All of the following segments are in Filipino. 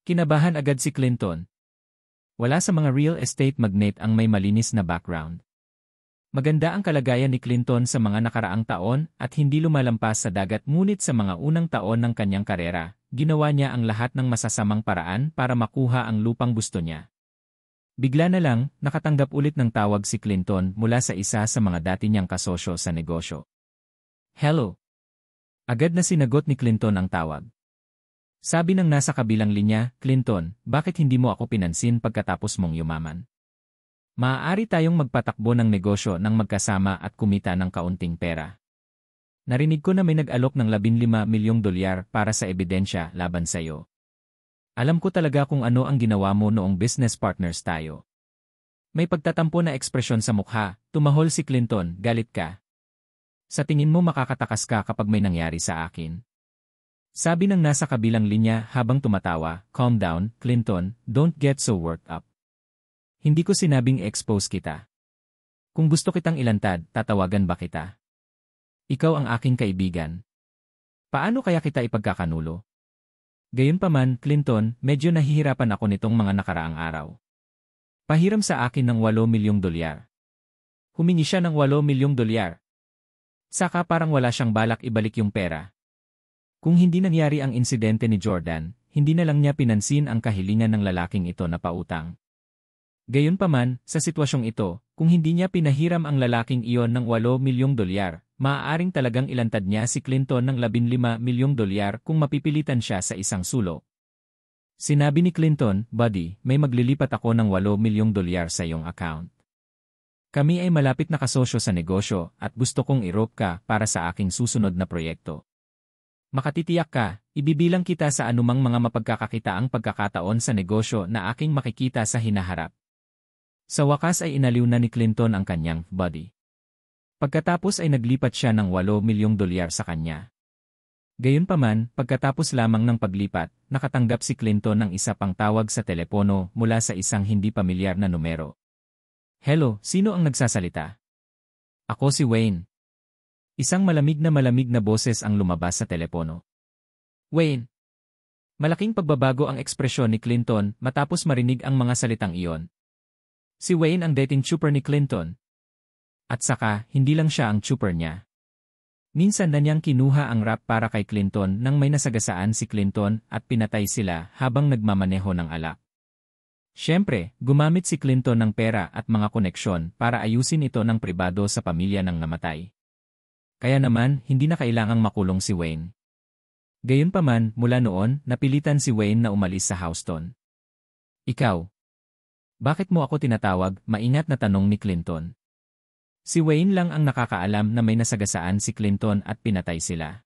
Kinabahan agad si Clinton. Wala sa mga real estate magnate ang may malinis na background. Maganda ang kalagayan ni Clinton sa mga nakaraang taon at hindi lumalampas sa dagat, ngunit sa mga unang taon ng kanyang karera, ginawa niya ang lahat ng masasamang paraan para makuha ang lupang gusto niya. Bigla na lang, nakatanggap ulit ng tawag si Clinton mula sa isa sa mga dati niyang kasosyo sa negosyo. "Hello." Agad na sinagot ni Clinton ang tawag. Sabi ng nasa kabilang linya, "Clinton, bakit hindi mo ako pinansin pagkatapos mong yumaman? Maaari tayong magpatakbo ng negosyo ng magkasama at kumita ng kaunting pera. Narinig ko na may nag-alok ng $15 milyong para sa ebidensya laban sa iyo. Alam ko talaga kung ano ang ginawa mo noong business partners tayo." May pagtatampo na ekspresyon sa mukha, tumahol si Clinton, "Galit ka? Sa tingin mo makakatakas ka kapag may nangyari sa akin?" Sabi ng nasa kabilang linya habang tumatawa, "Calm down, Clinton, don't get so worked up. Hindi ko sinabing expose kita. Kung gusto kitang ilantad, tatawagan ba kita? Ikaw ang aking kaibigan. Paano kaya kita ipagkakanulo?" Gayunpaman, Clinton, medyo nahihirapan ako nitong mga nakaraang araw. Pahiram sa akin ng $8 milyong. Humingi siya ng $8 milyong. Saka parang wala siyang balak ibalik yung pera. Kung hindi nangyari ang insidente ni Jordan, hindi na lang niya pinansin ang kahilingan ng lalaking ito na pautang. Gayunpaman, sa sitwasyong ito, kung hindi niya pinahiram ang lalaking iyon ng $8 milyong, maaaring talagang ilantad niya si Clinton ng $15 milyong kung mapipilitan siya sa isang sulok. Sinabi ni Clinton, "Buddy, may maglilipat ako ng $8 milyong sa iyong account. Kami ay malapit na kasosyo sa negosyo at gusto kong i-rope ka para sa aking susunod na proyekto. Makatitiyak ka, ibibilang kita sa anumang mga mapagkakakitaang pagkakataon sa negosyo na aking makikita sa hinaharap." Sa wakas ay inaliw na ni Clinton ang kanyang buddy. Pagkatapos ay naglipat siya ng $8 milyong sa kanya. Gayunpaman, pagkatapos lamang ng paglipat, nakatanggap si Clinton ng isa pang tawag sa telepono mula sa isang hindi pamilyar na numero. "Hello, sino ang nagsasalita?" "Ako si Wayne." Isang malamig na boses ang lumabas sa telepono. "Wayne." Malaking pagbabago ang ekspresyon ni Clinton matapos marinig ang mga salitang iyon. Si Wayne ang dating chopper ni Clinton. At saka, hindi lang siya ang chopper niya. Minsan na niyang kinuha ang rap para kay Clinton nang may nasagasaan si Clinton at pinatay sila habang nagmamaneho ng alak. Siyempre, gumamit si Clinton ng pera at mga koneksyon para ayusin ito ng pribado sa pamilya ng namatay. Kaya naman, hindi na kailangang makulong si Wayne. Gayunpaman, mula noon, napilitan si Wayne na umalis sa Houston. "Ikaw? Bakit mo ako tinatawag?" maingat na tanong ni Clinton. Si Wayne lang ang nakakaalam na may nasagasaan si Clinton at pinatay sila.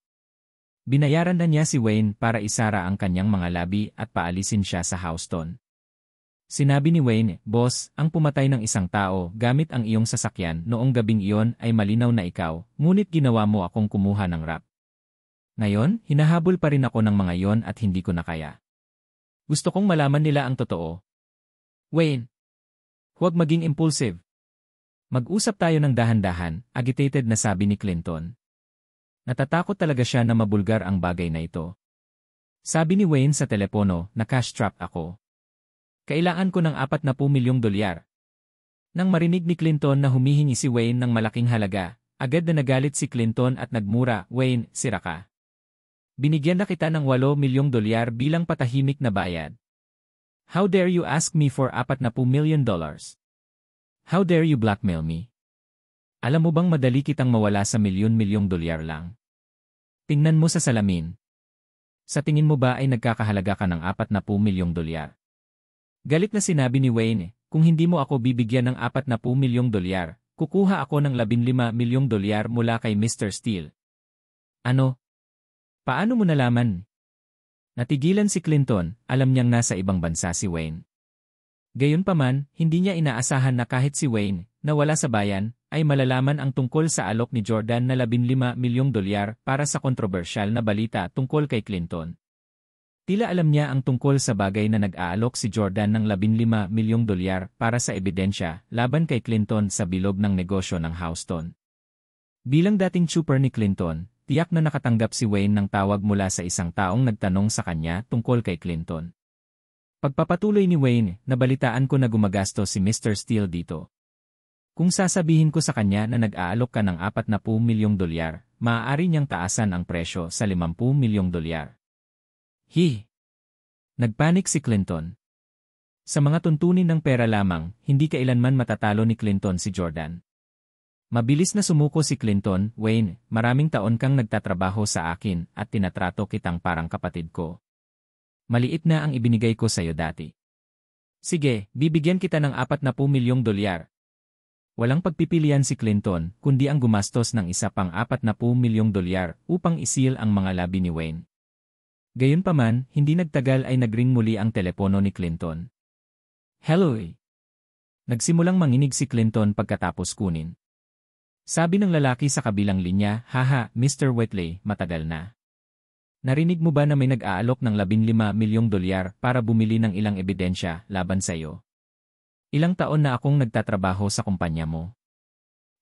Binayaran na niya si Wayne para isara ang kanyang mga labi at paalisin siya sa Houston. Sinabi ni Wayne, "Boss, ang pumatay ng isang tao gamit ang iyong sasakyan noong gabing iyon ay malinaw na ikaw, ngunit ginawa mo akong kumuha ng rap. Ngayon, hinahabol pa rin ako ng mga iyon at hindi ko na kaya. Gusto kong malaman nila ang totoo." "Wayne, huwag maging impulsive. Mag-usap tayo ng dahan-dahan," agitated na sabi ni Clinton. Natatakot talaga siya na mabulgar ang bagay na ito. Sabi ni Wayne sa telepono na cash trap ako. Kailangan ko ng $40 milyong. Nang marinig ni Clinton na humihingi si Wayne ng malaking halaga, agad na nagalit si Clinton at nagmura, "Wayne, sira ka. Binigyan na kita ng $8 milyong bilang patahimik na bayad. How dare you ask me for $40 million? How dare you blackmail me? Alam mo bang madali kitang mawala sa milyon-milyong dolyar lang? Tingnan mo sa salamin. Sa tingin mo ba ay nagkakahalaga ka ng $40 milyong?" Galit na sinabi ni Wayne, "Kung hindi mo ako bibigyan ng $40 milyong, kukuha ako ng $15 milyong mula kay Mr. Steele." "Ano? Paano mo nalaman?" Natigilan si Clinton, alam niyang nasa ibang bansa si Wayne. Gayunpaman, hindi niya inaasahan na kahit si Wayne, na wala sa bayan, ay malalaman ang tungkol sa alok ni Jordan na $15 milyong para sa kontrobersyal na balita tungkol kay Clinton. Tila alam niya ang tungkol sa bagay na nag-aalok si Jordan ng $15 milyong para sa ebidensya laban kay Clinton sa bilog ng negosyo ng Houston. Bilang dating chopper ni Clinton, tiyak na nakatanggap si Wayne ng tawag mula sa isang taong nagtanong sa kanya tungkol kay Clinton. Pagpapatuloy ni Wayne, nabalitaan ko na gumagastos si Mr. Steele dito. Kung sasabihin ko sa kanya na nag-aalok ka ng 40 milyong dolyar, maaari niyang taasan ang presyo sa 50 milyong dolyar. Nagpanik si Clinton. Sa mga tuntunin ng pera lamang, hindi kailanman matatalo ni Clinton si Jordan. Mabilis na sumuko si Clinton. Wayne, maraming taon kang nagtatrabaho sa akin at tinatrato kitang parang kapatid ko. Maliit na ang ibinigay ko sa'yo dati. Sige, bibigyan kita ng 40 milyong dolyar. Walang pagpipilian si Clinton, kundi ang gumastos ng isa pang 40 milyong dolyar upang isil ang mga labi ni Wayne. Gayunpaman, hindi nagtagal ay nagring muli ang telepono ni Clinton. Hello. Nagsimulang manginig si Clinton pagkatapos kunin. Sabi ng lalaki sa kabilang linya, haha, Mr. Whitley, matagal na. Narinig mo ba na may nag-aalok ng 15 milyong dolyar para bumili ng ilang ebidensya laban sa iyo? Ilang taon na akong nagtatrabaho sa kumpanya mo.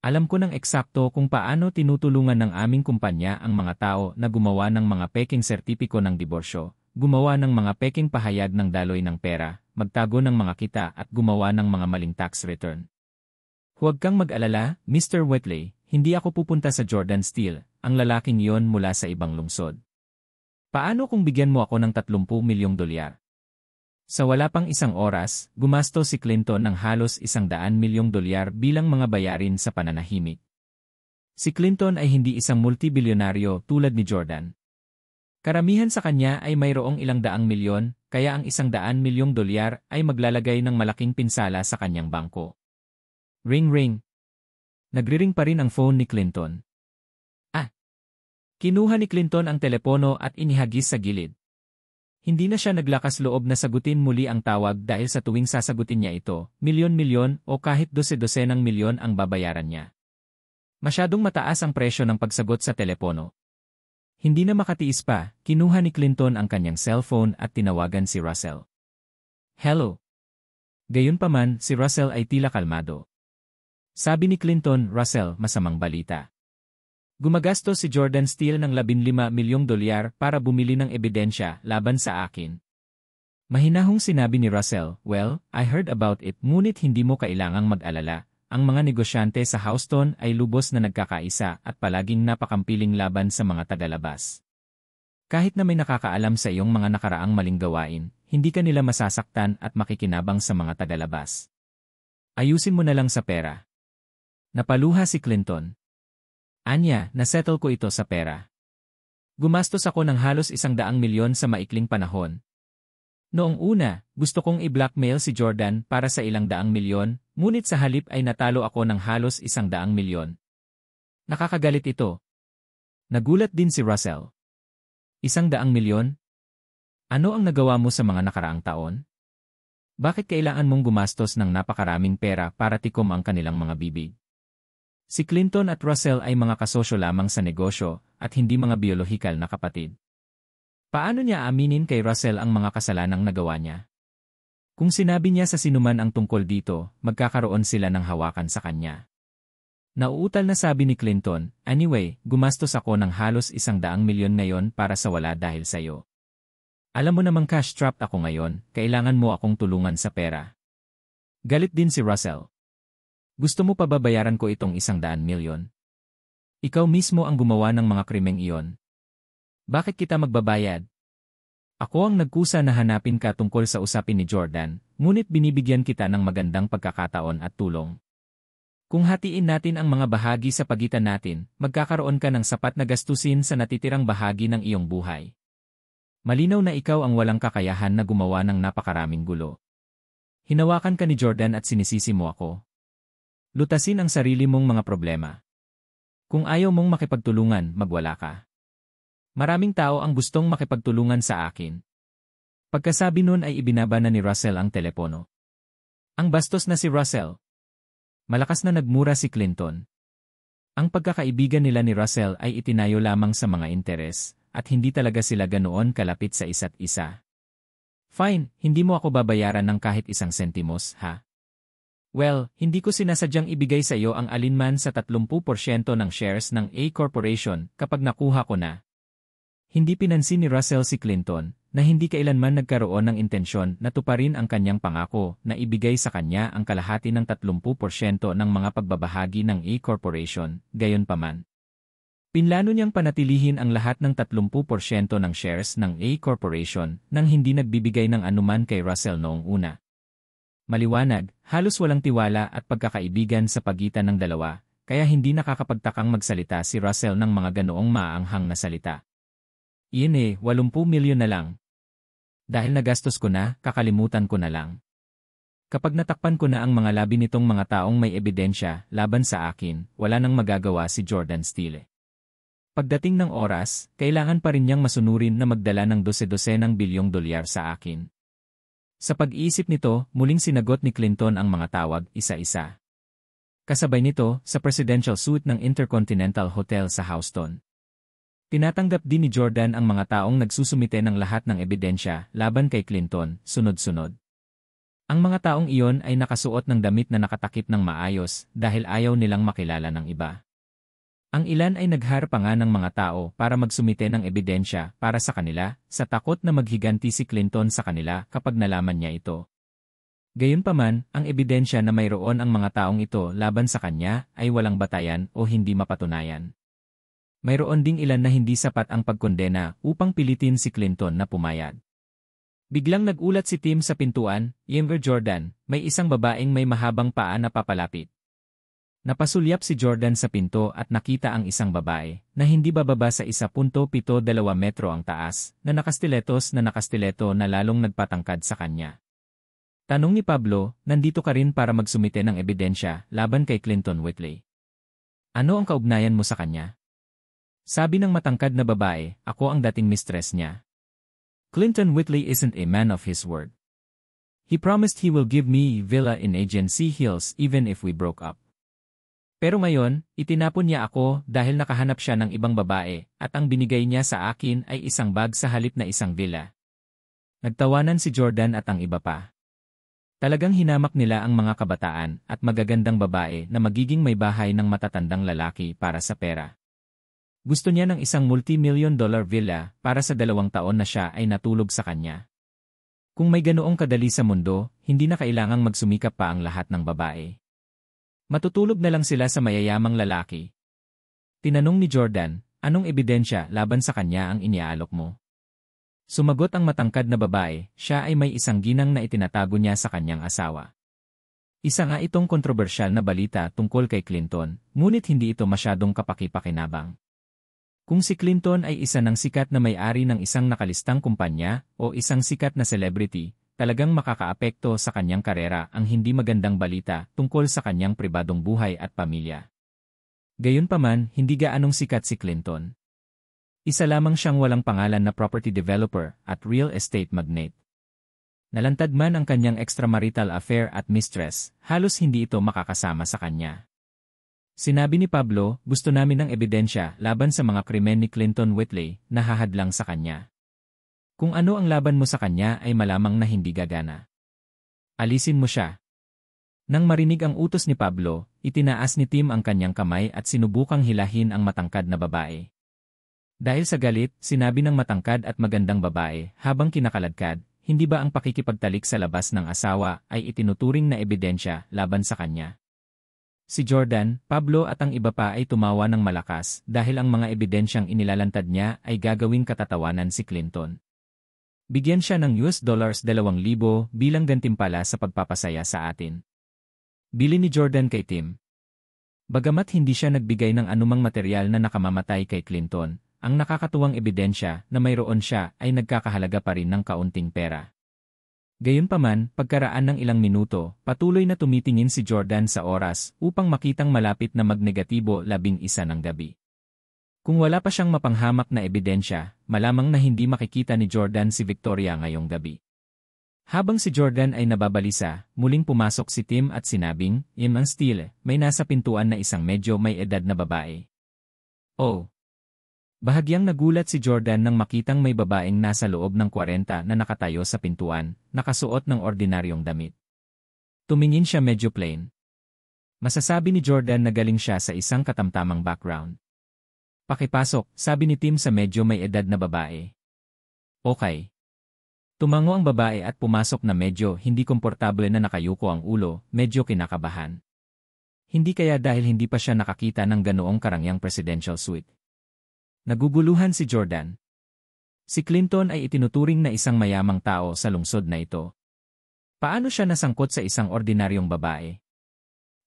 Alam ko ng eksakto kung paano tinutulungan ng aming kumpanya ang mga tao na gumawa ng mga peking sertipiko ng diborsyo, gumawa ng mga peking pahayag ng daloy ng pera, magtago ng mga kita at gumawa ng mga maling tax return. Huwag kang mag-alala, Mr. Whitley, hindi ako pupunta sa Jordan Steele, ang lalaking iyon mula sa ibang lungsod. Paano kung bigyan mo ako ng 30 milyong dolyar? Sa wala pang isang oras, gumastos si Clinton ng halos 100 milyong dolyar bilang mga bayarin sa pananahimik. Si Clinton ay hindi isang multibilyonaryo tulad ni Jordan. Karamihan sa kanya ay mayroong ilang daang milyon, kaya ang 100 milyong dolyar ay maglalagay ng malaking pinsala sa kanyang bangko. Ring ring. Nagriring pa rin ang phone ni Clinton. Kinuha ni Clinton ang telepono at inihagis sa gilid. Hindi na siya naglakas loob na sagutin muli ang tawag dahil sa tuwing sasagutin niya ito, milyon-milyon o kahit dose-dosenang milyon ang babayaran niya. Masyadong mataas ang presyo ng pagsagot sa telepono. Hindi na makatiis pa, kinuha ni Clinton ang kanyang cellphone at tinawagan si Russell. Hello. Gayunpaman, si Russell ay tila kalmado. Sabi ni Clinton, Russell, masamang balita. Gumagastos si Jordan Steele ng 15 milyong dolyar para bumili ng ebidensya laban sa akin. Mahinahong sinabi ni Russell, well, I heard about it ngunit hindi mo kailangang mag-alala. Ang mga negosyante sa Houston ay lubos na nagkakaisa at palaging napakampiling laban sa mga tagalabas. Kahit na may nakakaalam sa iyong mga nakaraang maling gawain, hindi ka nila masasaktan at makikinabang sa mga tagalabas. Ayusin mo na lang sa pera. Napaluha si Clinton. Anya, nasettle ko ito sa pera. Gumastos ako ng halos 100 milyon sa maikling panahon. Noong una, gusto kong i-blackmail si Jordan para sa ilang daang milyon, ngunit sa halip ay natalo ako ng halos 100 milyon. Nakakagalit ito. Nagulat din si Russell. 100 milyon? Ano ang nagawa mo sa mga nakaraang taon? Bakit kailangan mong gumastos ng napakaraming pera para tikom ang kanilang mga bibig? Si Clinton at Russell ay mga kasosyo lamang sa negosyo at hindi mga biolohikal na kapatid. Paano niya aminin kay Russell ang mga kasalanang nagawa niya? Kung sinabi niya sa sinuman ang tungkol dito, magkakaroon sila ng hawakan sa kanya. Nauutal na sabi ni Clinton, anyway, gumastos ako ng halos 100 milyon ngayon para sa wala dahil sa'yo. Alam mo namang cash-strapped ako ngayon, kailangan mo akong tulungan sa pera. Galit din si Russell. Gusto mo pa ba bayaran ko itong 100 milyon? Ikaw mismo ang gumawa ng mga krimeng iyon. Bakit kita magbabayad? Ako ang nagkusa na hanapin ka tungkol sa usapin ni Jordan, ngunit binibigyan kita ng magandang pagkakataon at tulong. Kung hatiin natin ang mga bahagi sa pagitan natin, magkakaroon ka ng sapat na gastusin sa natitirang bahagi ng iyong buhay. Malinaw na ikaw ang walang kakayahan na gumawa ng napakaraming gulo. Hinawakan ka ni Jordan at sinisisi mo ako. Lutasin ang sarili mong mga problema. Kung ayaw mong makipagtulungan, magwala ka. Maraming tao ang gustong makipagtulungan sa akin. Pagkasabi nun ay ibinaba na ni Russell ang telepono. Ang bastos na si Russell. Malakas na nagmura si Clinton. Ang pagkakaibigan nila ni Russell ay itinayo lamang sa mga interes, at hindi talaga sila ganoon kalapit sa isa't isa. Fine, hindi mo ako babayaran ng kahit 1 sentimos, ha? Well, hindi ko sinasadyang ibigay sa iyo ang alinman sa 30% ng shares ng A Corporation kapag nakuha ko na. Hindi pinansin ni Russell si Clinton, na hindi kailanman nagkaroon ng intensyon na tuparin ang kanyang pangako na ibigay sa kanya ang kalahati ng 30% ng mga pagbabahagi ng A Corporation, gayunpaman. Pinlano niyang panatilihin ang lahat ng 30% ng shares ng A Corporation nang hindi nagbibigay ng anuman kay Russell noong una. Maliwanag, halos walang tiwala at pagkakaibigan sa pagitan ng dalawa, kaya hindi nakakapagtakang magsalita si Russell ng mga ganoong maaanghang na salita. Iyan 80 milyon na lang. Dahil nagastos ko na, kakalimutan ko na lang. Kapag natakpan ko na ang mga labi nitong mga taong may ebidensya laban sa akin, wala nang magagawa si Jordan Steele. Pagdating ng oras, kailangan pa rin niyang masunurin na magdala ng 12 ng bilyong dolyar sa akin. Sa pag-iisip nito, muling sinagot ni Clinton ang mga tawag isa-isa. Kasabay nito, sa presidential suite ng Intercontinental Hotel sa Houston. Tinatanggap din ni Jordan ang mga taong nagsusumite ng lahat ng ebidensya laban kay Clinton, sunod-sunod. Ang mga taong iyon ay nakasuot ng damit na nakatakip ng maayos dahil ayaw nilang makilala ng iba. Ang ilan ay nagharap pa nga ng mga tao para magsumite ng ebidensya para sa kanila sa takot na maghiganti si Clinton sa kanila kapag nalaman niya ito. Gayunpaman, ang ebidensya na mayroon ang mga taong ito laban sa kanya ay walang batayan o hindi mapatunayan. Mayroon ding ilan na hindi sapat ang pagkondena upang pilitin si Clinton na pumayag. Biglang nagulat si Tim sa pintuan, "Younger Jordan, may isang babaeng may mahabang paa na papalapit." Napasulyap si Jordan sa pinto at nakita ang isang babae na hindi bababa sa 1.72 metro ang taas na nakastileto na lalong nagpatangkad sa kanya. Tanong ni Pablo, "Nandito ka rin para magsumite ng ebidensya laban kay Clinton Whitley? Ano ang kaugnayan mo sa kanya?" Sabi ng matangkad na babae, "Ako ang dating mistress niya. Clinton Whitley isn't a man of his word. He promised he will give me a villa in Agency Hills even if we broke up. Pero ngayon, itinapon niya ako dahil nakahanap siya ng ibang babae at ang binigay niya sa akin ay isang bag sa halip na isang villa." Nagtawanan si Jordan at ang iba pa. Talagang hinamak nila ang mga kabataan at magagandang babae na magiging may bahay ng matatandang lalaki para sa pera. Gusto niya ng isang multi-million-dollar villa para sa 2 taon na siya ay natulog sa kanya. Kung may ganoong kadali sa mundo, hindi na kailangang magsumikap pa ang lahat ng babae. Matutulog na lang sila sa mayayamang lalaki. Tinanong ni Jordan, "Anong ebidensya laban sa kanya ang iniaalok mo?" Sumagot ang matangkad na babae, siya ay may isang ginang na itinatago niya sa kanyang asawa. Isa nga itong kontrobersyal na balita tungkol kay Clinton, ngunit hindi ito masyadong kapaki-pakinabang. Kung si Clinton ay isa ng sikat na may-ari ng isang nakalistang kumpanya o isang sikat na celebrity, talagang makakaapekto sa kanyang karera ang hindi magandang balita tungkol sa kanyang pribadong buhay at pamilya. Gayunpaman, hindi gaanong sikat si Clinton. Isa lamang siyang walang pangalan na property developer at real estate magnate. Nalantad man ang kanyang extramarital affair at mistress, halos hindi ito makakasama sa kanya. Sinabi ni Pablo, "Gusto namin ng ebidensya laban sa mga krimen ni Clinton Whitley na hahadlang sa kanya. Kung ano ang laban mo sa kanya ay malamang na hindi gagana. Alisin mo siya." Nang marinig ang utos ni Pablo, itinaas ni Tim ang kanyang kamay at sinubukang hilahin ang matangkad na babae. Dahil sa galit, sinabi ng matangkad at magandang babae habang kinakaladkad, "Hindi ba ang pakikipagtalik sa labas ng asawa ay itinuturing na ebidensya laban sa kanya?" Si Jordan, Pablo at ang iba pa ay tumawa ng malakas dahil ang mga ebidensyang inilalantad niya ay gagawing katatawanan si Clinton. Bigyan siya ng $2,000 bilang gantimpala sa pagpapasaya sa atin. Bili ni Jordan kay Tim. Bagamat hindi siya nagbigay ng anumang material na nakamamatay kay Clinton, ang nakakatuwang ebidensya na mayroon siya ay nagkakahalaga pa rin ng kaunting pera. Gayunpaman, pagkaraan ng ilang minuto, patuloy na tumitingin si Jordan sa oras upang makitang malapit na magnegatibo 11 ng gabi. Kung wala pa siyang mapanghamak na ebidensya, malamang na hindi makikita ni Jordan si Victoria ngayong gabi. Habang si Jordan ay nababalisa, muling pumasok si Tim at sinabing, "Imang Steele, may nasa pintuan na isang medyo may edad na babae." "Oh." Bahagyang nagulat si Jordan nang makitang may babaeng nasa loob ng 40 na nakatayo sa pintuan, nakasuot ng ordinaryong damit. Tumingin siya medyo plain. Masasabi ni Jordan na galing siya sa isang katamtamang background. "Pakipasok," sabi ni Tim sa medyo may edad na babae. "Okay." Tumango ang babae at pumasok na medyo hindi komportable na nakayuko ang ulo, medyo kinakabahan. Hindi kaya dahil hindi pa siya nakakita ng ganoong karangyang presidential suite. Naguguluhan si Jordan. Si Clinton ay itinuturing na isang mayamang tao sa lungsod na ito. Paano siya nasangkot sa isang ordinaryong babae?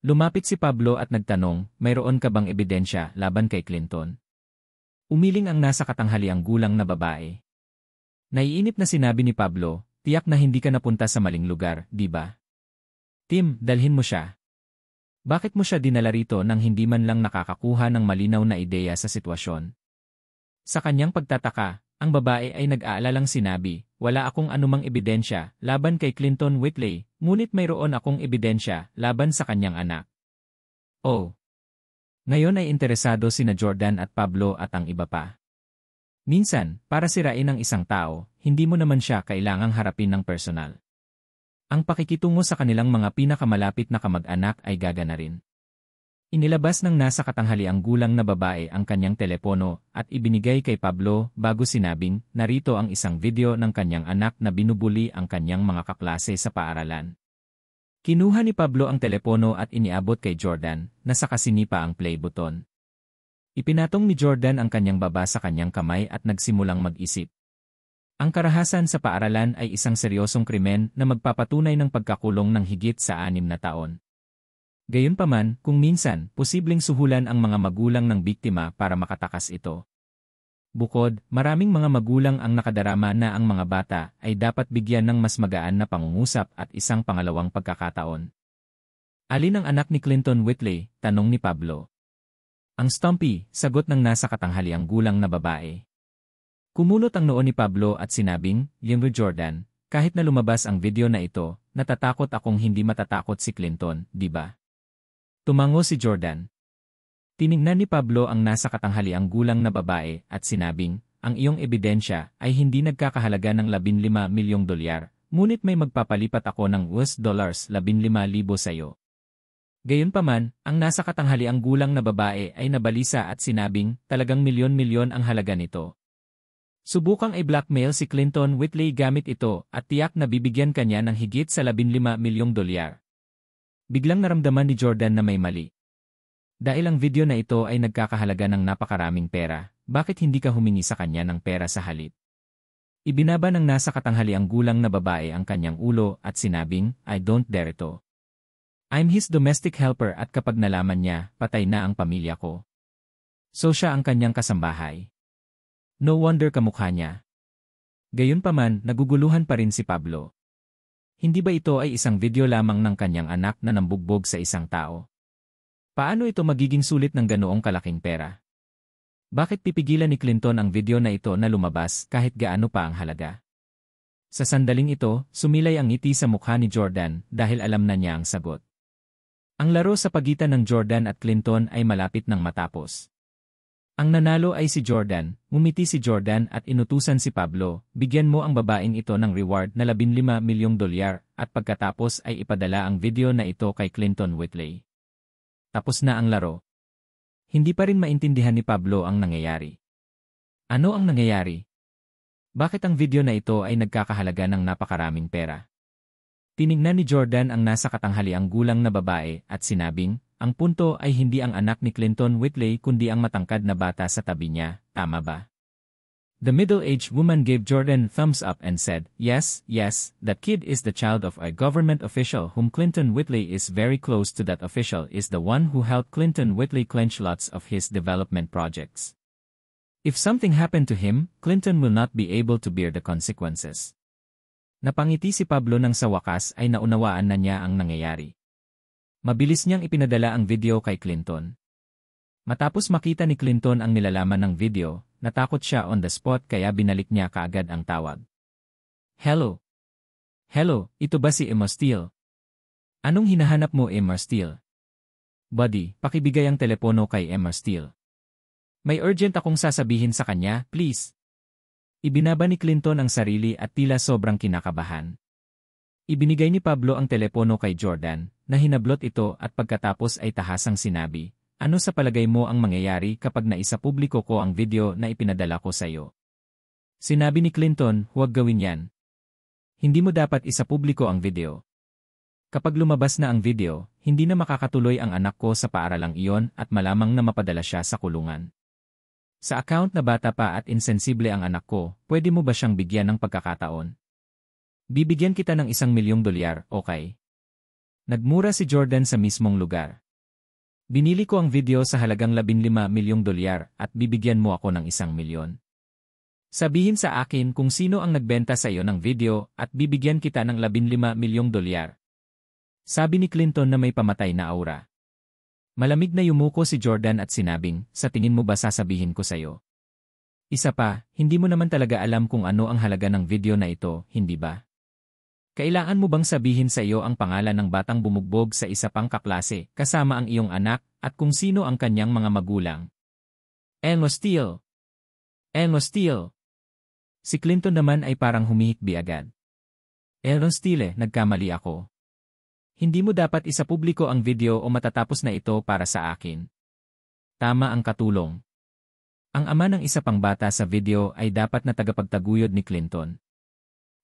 Lumapit si Pablo at nagtanong, mayroon ka bang ebidensya laban kay Clinton? Umiling ang nasa katanghaliang gulang na babae. Naiinip na sinabi ni Pablo, tiyak na hindi ka napunta sa maling lugar, di ba? Tim, dalhin mo siya. Bakit mo siya dinala rito nang hindi man lang nakakakuha ng malinaw na ideya sa sitwasyon? Sa kanyang pagtataka, ang babae ay nag-aalalang sinabi, wala akong anumang ebidensya laban kay Clinton Whitley, ngunit mayroon akong ebidensya laban sa kanyang anak. Oh. Ngayon ay interesado sina Jordan at Pablo at ang iba pa. Minsan, para sirain ang isang tao, hindi mo naman siya kailangang harapin ng personal. Ang pakikitungo sa kanilang mga pinakamalapit na kamag-anak ay gagana rin. Inilabas ng nasa katanghaliang gulang na babae ang kanyang telepono at ibinigay kay Pablo bago sinabing, narito ang isang video ng kanyang anak na binubuli ang kanyang mga kaklase sa paaralan. Kinuha ni Pablo ang telepono at iniabot kay Jordan, na sakasinipa ang play button. Ipinatong ni Jordan ang kanyang baba sa kanyang kamay at nagsimulang mag-isip. Ang karahasan sa paaralan ay isang seryosong krimen na magpapatunay ng pagkakulong ng higit sa 6 na taon. Gayunpaman, kung minsan, posibleng suhulan ang mga magulang ng biktima para makatakas ito. Bukod, maraming mga magulang ang nakadarama na ang mga bata ay dapat bigyan ng mas magaan na pangungusap at isang pangalawang pagkakataon. Alin ang anak ni Clinton Whitley? Tanong ni Pablo. Ang Stumpy, sagot ng nasa katanghaliang gulang na babae. Kumunot ang noo ni Pablo at sinabing, Younger Jordan, kahit na lumabas ang video na ito, natatakot akong hindi matatakot si Clinton, di ba? Tumango si Jordan. Tiningnan ni Pablo ang nasa katanghaliang gulang na babae at sinabing, ang iyong ebidensya ay hindi nagkakahalaga ng $15 milyong, ngunit may magpapalipat ako ng $15,000 sa iyo. Gayunpaman, ang nasa katanghaliang gulang na babae ay nabalisa at sinabing, talagang milyon-milyon ang halaga nito. Subukang i-blackmail si Clinton Whitley gamit ito at tiyak na bibigyan kanya ng higit sa $15 milyong. Biglang naramdaman ni Jordan na may mali. Dahil ang video na ito ay nagkakahalaga ng napakaraming pera, bakit hindi ka humingi sa kanya ng pera sa halip? Ibinaba ng nasa katanghaliang gulang na babae ang kanyang ulo at sinabing, I don't dare to. I'm his domestic helper at kapag nalaman niya, patay na ang pamilya ko. So siya ang kanyang kasambahay. No wonder kamukha niya. Gayunpaman, naguguluhan pa rin si Pablo. Hindi ba ito ay isang video lamang ng kanyang anak na nambugbog sa isang tao? Paano ito magiging sulit ng ganoong kalaking pera? Bakit pipigilan ni Clinton ang video na ito na lumabas kahit gaano pa ang halaga? Sa sandaling ito, sumilay ang ngiti sa mukha ni Jordan dahil alam na niya ang sagot. Ang laro sa pagitan ng Jordan at Clinton ay malapit nang matapos. Ang nanalo ay si Jordan, ngumiti si Jordan at inutusan si Pablo, bigyan mo ang babaeng ito ng reward na $15 milyong at pagkatapos ay ipadala ang video na ito kay Clinton Whitley. Tapos na ang laro. Hindi pa rin maintindihan ni Pablo ang nangyayari. Ano ang nangyayari? Bakit ang video na ito ay nagkakahalaga ng napakaraming pera? Tiningnan ni Jordan ang nasa katanghaliang gulang na babae at sinabing, ang punto ay hindi ang anak ni Clinton Whitley kundi ang matangkad na bata sa tabi niya, tama ba? The middle-aged woman gave Jordan thumbs up and said, yes, that kid is the child of a government official whom Clinton Whitley is very close to. That official is the one who helped Clinton Whitley clinch lots of his development projects. If something happened to him, Clinton will not be able to bear the consequences. Napangiti si Pablo nang sa wakas ay naunawaan na niya ang nangyayari. Mabilis niyang ipinadala ang video kay Clinton. Matapos makita ni Clinton ang nilalaman ng video, natakot siya on the spot kaya binalik niya kaagad ang tawag. Hello? Hello, ito ba si Emma Steele? Anong hinahanap mo, Emma Steele? Buddy, pakibigay ang telepono kay Emma Steele. May urgent akong sasabihin sa kanya, please. Ibinaba ni Clinton ang sarili at tila sobrang kinakabahan. Ibinigay ni Pablo ang telepono kay Jordan, na hinablot ito at pagkatapos ay tahasang sinabi, ano sa palagay mo ang mangyayari kapag naisapubliko ko ang video na ipinadala ko sa iyo? Sinabi ni Clinton, huwag gawin yan. Hindi mo dapat isapubliko ang video. Kapag lumabas na ang video, hindi na makakatuloy ang anak ko sa paaralang iyon at malamang na mapadala siya sa kulungan. Sa account na bata pa at insensible ang anak ko, pwede mo ba siyang bigyan ng pagkakataon? Bibigyan kita ng $1,000,000, okay? Nagmura si Jordan sa mismong lugar. Binili ko ang video sa halagang $15,000,000 at bibigyan mo ako ng $1,000,000. Sabihin sa akin kung sino ang nagbenta sa iyo ng video at bibigyan kita ng $15,000,000. Sabi ni Clinton na may pamatay na aura. Malamig na yumuko si Jordan at sinabing, sa tingin mo ba sasabihin ko sa'yo? Isa pa, hindi mo naman talaga alam kung ano ang halaga ng video na ito, hindi ba? Kailangan mo bang sabihin sa iyo ang pangalan ng batang bumugbog sa isa pang kaklase, kasama ang iyong anak, at kung sino ang kanyang mga magulang? Elmo Steele! Elmo Steele! Si Clinton naman ay parang humihikbi agad. Elmo Steele, nagkamali ako. Hindi mo dapat isapubliko ang video o matatapos na ito para sa akin. Tama ang katulong. Ang ama ng isa pang bata sa video ay dapat na tagapagtaguyod ni Clinton.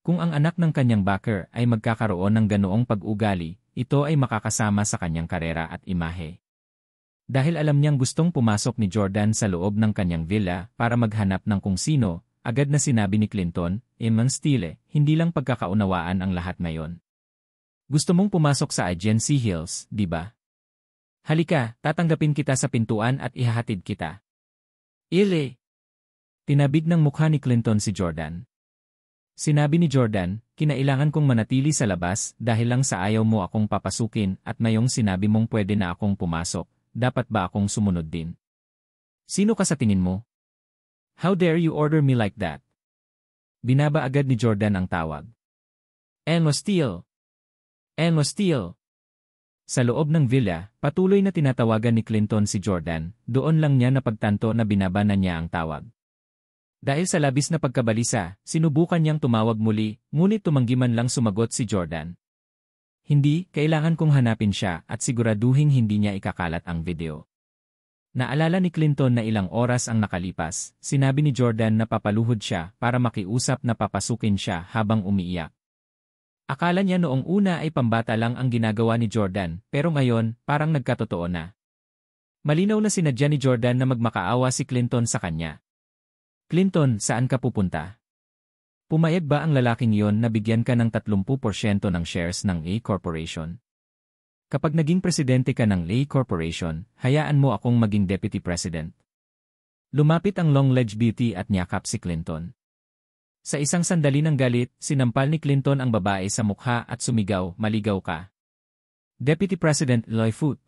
Kung ang anak ng kanyang backer ay magkakaroon ng ganoong pag-ugali, ito ay makakasama sa kanyang karera at imahe. Dahil alam niyang gustong pumasok ni Jordan sa loob ng kanyang villa para maghanap ng kung sino, agad na sinabi ni Clinton, Elmo Steele, hindi lang pagkakaunawaan ang lahat ngayon. Gusto mong pumasok sa Agency Hills, di ba? Halika, tatanggapin kita sa pintuan at ihahatid kita. Ile! Tinabig ng mukha ni Clinton si Jordan. Sinabi ni Jordan, kinailangan kong manatili sa labas dahil lang sa ayaw mo akong papasukin at ngayong sinabi mong pwede na akong pumasok, dapat ba akong sumunod din? Sino ka sa tingin mo? How dare you order me like that? Binaba agad ni Jordan ang tawag. Elmo Steele! Elmo Steele! Sa loob ng villa, patuloy na tinatawagan ni Clinton si Jordan, doon lang niya napagtanto na binaba na niya ang tawag. Dahil sa labis na pagkabalisa, sinubukan niyang tumawag muli, ngunit tumanggi man lang sumagot si Jordan. Hindi, kailangan kong hanapin siya at siguraduhin hindi niya ikakalat ang video. Naalala ni Clinton na ilang oras ang nakalipas, sinabi ni Jordan na papaluhod siya para makiusap na papasukin siya habang umiiyak. Akala niya noong una ay pambata lang ang ginagawa ni Jordan, pero ngayon, parang nagkatotoo na. Malinaw na sinadya ni Jordan na magmakaawa si Clinton sa kanya. Clinton, saan ka pupunta? Pumayag ba ang lalaking iyon na bigyan ka ng 30% ng shares ng A Corporation? Kapag naging presidente ka ng A Corporation, hayaan mo akong maging deputy president. Lumapit ang long-legged beauty at niyakap si Clinton. Sa isang sandali ng galit, sinampal ni Clinton ang babae sa mukha at sumigaw, maligaw ka. Deputy President Lightfoot.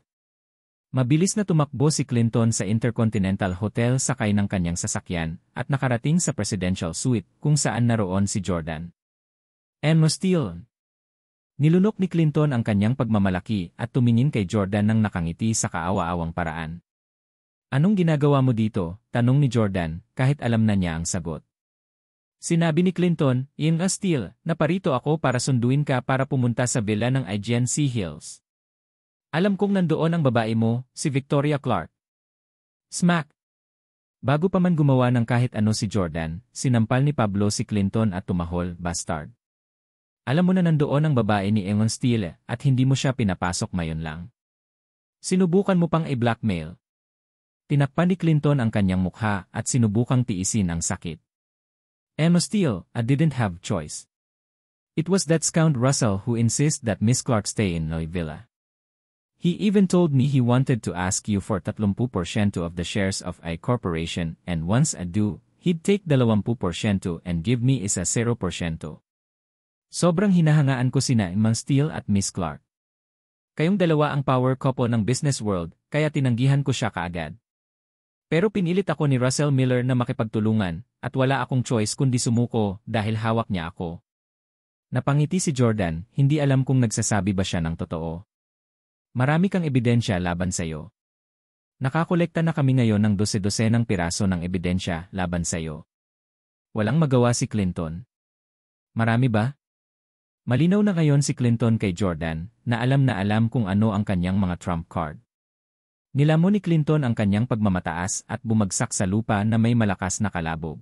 Mabilis na tumakbo si Clinton sa Intercontinental Hotel sakay ng kanyang sasakyan at nakarating sa presidential suite kung saan naroon si Jordan. Elmo Steele. Nilunok ni Clinton ang kanyang pagmamalaki at tumingin kay Jordan ng nakangiti sa kaawa-awang paraan. Anong ginagawa mo dito? Tanong ni Jordan, kahit alam na niya ang sagot. Sinabi ni Clinton, Elmo Steele, naparito ako para sunduin ka para pumunta sa villa ng Agency Hills. Alam kong nandoon ang babae mo, si Victoria Clark. Smack! Bago pa man gumawa ng kahit ano si Jordan, sinampal ni Pablo si Clinton at tumahol, bastard. Alam mo na nandoon ang babae ni Elmo Steele at hindi mo siya pinapasok ngayon lang. Sinubukan mo pang i-blackmail. Tinakpan ni Clinton ang kanyang mukha at sinubukang tiisin ang sakit. Elmo Steele, I didn't have choice. It was that scoundrel Russell who insisted that Miss Clark stay in Loy Villa. He even told me he wanted to ask you for 30% of the shares of A Corporation and once I do, he'd take 20% and give me isa 0%. Sobrang hinahangaan ko sina Elmo Steele at Miss Clark. Kayong dalawa ang power couple ng business world, kaya tinanggihan ko siya kaagad. Pero pinilit ako ni Russell Miller na makipagtulungan, at wala akong choice kundi sumuko dahil hawak niya ako. Napangiti si Jordan, hindi alam kung nagsasabi ba siya ng totoo. Marami kang ebidensya laban sa'yo. Nakakolekta na kami ngayon ng 12-dosenang piraso ng ebidensya laban sa'yo. Walang magawa si Clinton. Marami ba? Malinaw na ngayon si Clinton kay Jordan, na alam kung ano ang kanyang mga trump card. Nilamon ni Clinton ang kanyang pagmamataas at bumagsak sa lupa na may malakas na kalabog.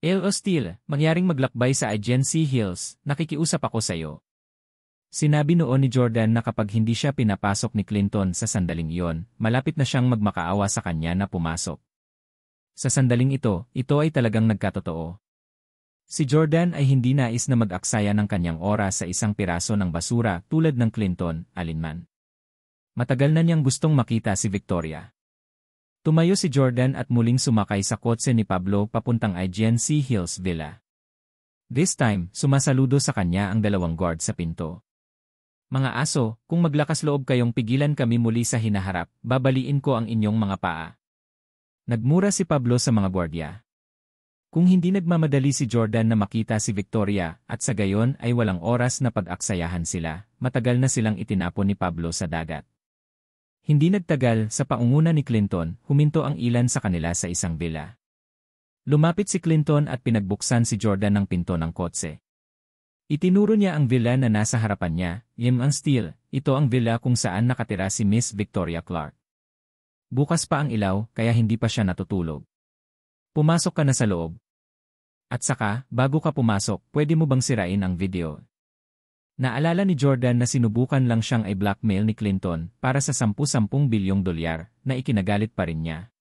El Hostil, mangyaring maglakbay sa Agency Hills, nakikiusap ako sa'yo. Sinabi noon ni Jordan na kapag hindi siya pinapasok ni Clinton sa sandaling iyon, malapit na siyang magmakaawa sa kanya na pumasok. Sa sandaling ito ay talagang nagkatotoo. Si Jordan ay hindi nais na mag-aksaya ng kanyang oras sa isang piraso ng basura tulad ng Clinton, alinman. Matagal na niyang gustong makita si Victoria. Tumayo si Jordan at muling sumakay sa kotse ni Pablo papuntang Agency Hills Villa. This time, sumasaludo sa kanya ang dalawang guard sa pinto. Mga aso, kung maglakas loob kayong pigilan kami muli sa hinaharap, babaliin ko ang inyong mga paa. Nagmura si Pablo sa mga gwardya. Kung hindi nagmamadali si Jordan na makita si Victoria at sa gayon ay walang oras na pag-aksayahan sila, matagal na silang itinapon ni Pablo sa dagat. Hindi nagtagal, sa paunguna ni Clinton, huminto ang ilan sa kanila sa isang villa. Lumapit si Clinton at pinagbuksan si Jordan ng pinto ng kotse. Itinuro niya ang villa na nasa harapan niya, Yem Steel, ito ang villa kung saan nakatira si Miss Victoria Clark. Bukas pa ang ilaw, kaya hindi pa siya natutulog. Pumasok ka na sa loob. At saka, bago ka pumasok, pwede mo bang sirain ang video? Naalala ni Jordan na sinubukan lang siyang i-blackmail ni Clinton para sa 10 bilyong dolyar na ikinagalit pa rin niya.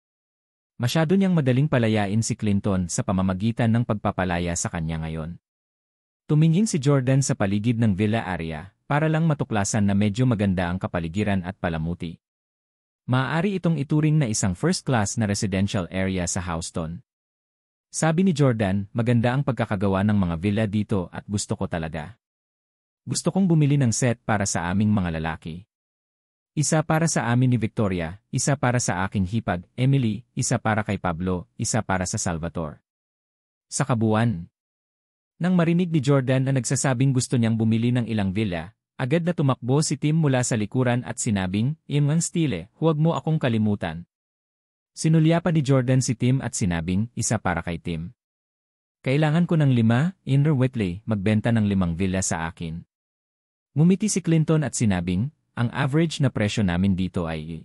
Masyado niyang madaling palayain si Clinton sa pamamagitan ng pagpapalaya sa kanya ngayon. Tumingin si Jordan sa paligid ng villa area para lang matuklasan na medyo maganda ang kapaligiran at palamuti. Maaari itong ituring na isang first-class na residential area sa Houston. Sabi ni Jordan, maganda ang pagkakagawa ng mga villa dito at gusto ko talaga. Gusto kong bumili ng set para sa aming mga lalaki. Isa para sa amin ni Victoria, isa para sa aking hipag, Emily, isa para kay Pablo, isa para sa Salvatore. Sa kabuuan. Nang marinig ni Jordan na nagsasabing gusto niyang bumili ng ilang villa, agad na tumakbo si Tim mula sa likuran at sinabing, Iman Stile, huwag mo akong kalimutan. Sinulyapan ni Jordan si Tim at sinabing, isa para kay Tim. Kailangan ko ng 5, Inner Whitley, magbenta ng 5 villa sa akin. Ngumiti si Clinton at sinabing, ang average na presyo namin dito ay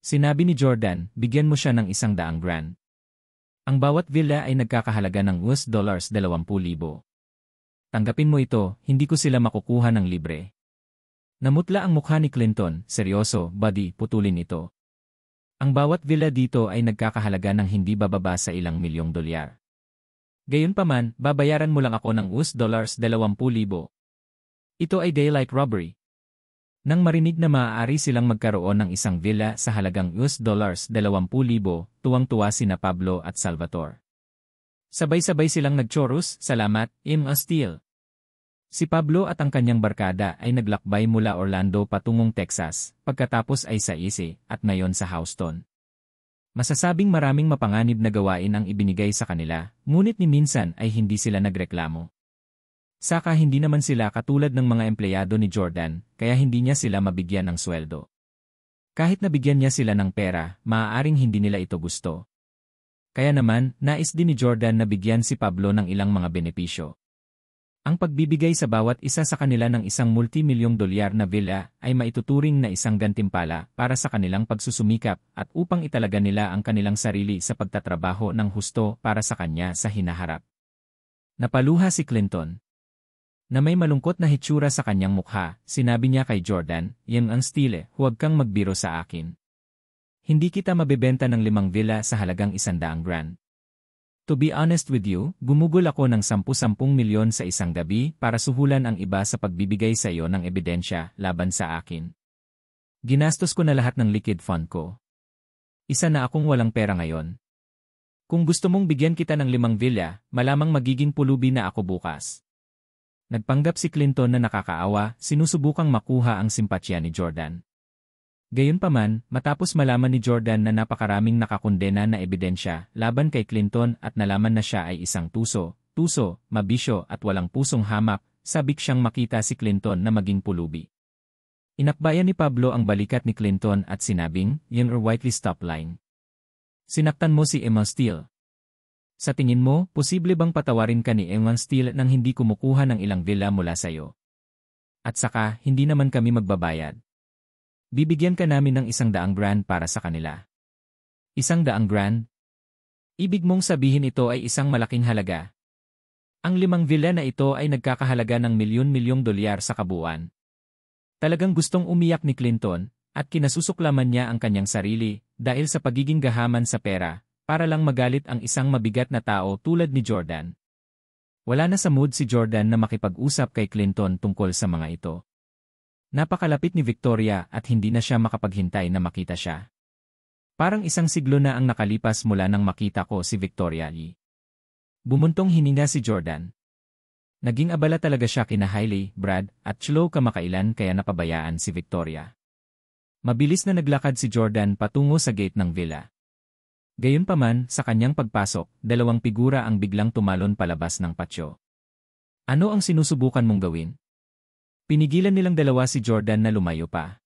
Sinabi ni Jordan, bigyan mo siya ng $100,000. Ang bawat villa ay nagkakahalaga ng $20,000. Tanggapin mo ito, hindi ko sila makukuha ng libre. Namutla ang mukha ni Clinton, seryoso, buddy, putulin ito. Ang bawat villa dito ay nagkakahalaga ng hindi bababa sa ilang milyong dolyar. Gayunpaman, babayaran mo lang ako ng $20,000. Ito ay daylight robbery. Nang marinig na maaari silang magkaroon ng isang villa sa halagang $20,000, tuwang-tuwa sina Pablo at Salvatore. Sabay-sabay silang nagchorus, salamat, Im Steel. Si Pablo at ang kanyang barkada ay naglakbay mula Orlando patungong Texas, pagkatapos ay sa Ise, at ngayon sa Houston. Masasabing maraming mapanganib na gawain ang ibinigay sa kanila, ngunit ni minsan ay hindi sila nagreklamo. Saka hindi naman sila katulad ng mga empleyado ni Jordan, kaya hindi niya sila mabigyan ng sweldo. Kahit nabigyan niya sila ng pera, maaaring hindi nila ito gusto. Kaya naman, nais din ni Jordan na bigyan si Pablo ng ilang mga benepisyo. Ang pagbibigay sa bawat isa sa kanila ng isang multimilyong dolyar na villa ay maituturing na isang gantimpala para sa kanilang pagsusumikap at upang italaga nila ang kanilang sarili sa pagtatrabaho ng husto para sa kanya sa hinaharap. Napaluha si Clinton. Na may malungkot na hitsura sa kanyang mukha, sinabi niya kay Jordan, Yang ang stile, huwag kang magbiro sa akin. Hindi kita mabebenta ng 5 villa sa halagang $100,000. To be honest with you, gumugol ako ng 10 milyon sa isang gabi para suhulan ang iba sa pagbibigay sa iyo ng ebidensya laban sa akin. Ginastos ko na lahat ng liquid fund ko. Isa na akong walang pera ngayon. Kung gusto mong bigyan kita ng 5 villa, malamang magiging pulubi na ako bukas. Nagpanggap si Clinton na nakakaawa, sinusubukang makuha ang simpatya ni Jordan. Gayunpaman, matapos malaman ni Jordan na napakaraming nakakondena na ebidensya laban kay Clinton at nalaman na siya ay isang tuso, mabisyo at walang pusong hamak, sabik siyang makita si Clinton na maging pulubi. Inakbayan ni Pablo ang balikat ni Clinton at sinabing, Young or Whiteley stop lying. Sinaktan mo si Emma Steele. Sa tingin mo, posible bang patawarin ka ni Emma Steele nang hindi kumukuha ng ilang villa mula sa'yo? At saka, hindi naman kami magbabayad. Bibigyan ka namin ng $100,000 para sa kanila. $100,000? Ibig mong sabihin ito ay isang malaking halaga. Ang 5 villa na ito ay nagkakahalaga ng milyon-milyong dolyar sa kabuuan. Talagang gustong umiyak ni Clinton, at kinasusuklaman niya ang kanyang sarili dahil sa pagiging gahaman sa pera, para lang magalit ang isang mabigat na tao tulad ni Jordan. Wala na sa mood si Jordan na makipag-usap kay Clinton tungkol sa mga ito. Napakalapit ni Victoria at hindi na siya makapaghintay na makita siya. Parang isang siglo na ang nakalipas mula nang makita ko si Victoria Lee. Bumuntong hininga si Jordan. Naging abala talaga siya kina Hailey, Brad, at Chloe kamakailan kaya napabayaan si Victoria. Mabilis na naglakad si Jordan patungo sa gate ng villa. Gayunpaman, sa kanyang pagpasok, 2 figura ang biglang tumalon palabas ng patio. Ano ang sinusubukan mong gawin? Pinigilan nilang dalawa si Jordan na lumayo pa.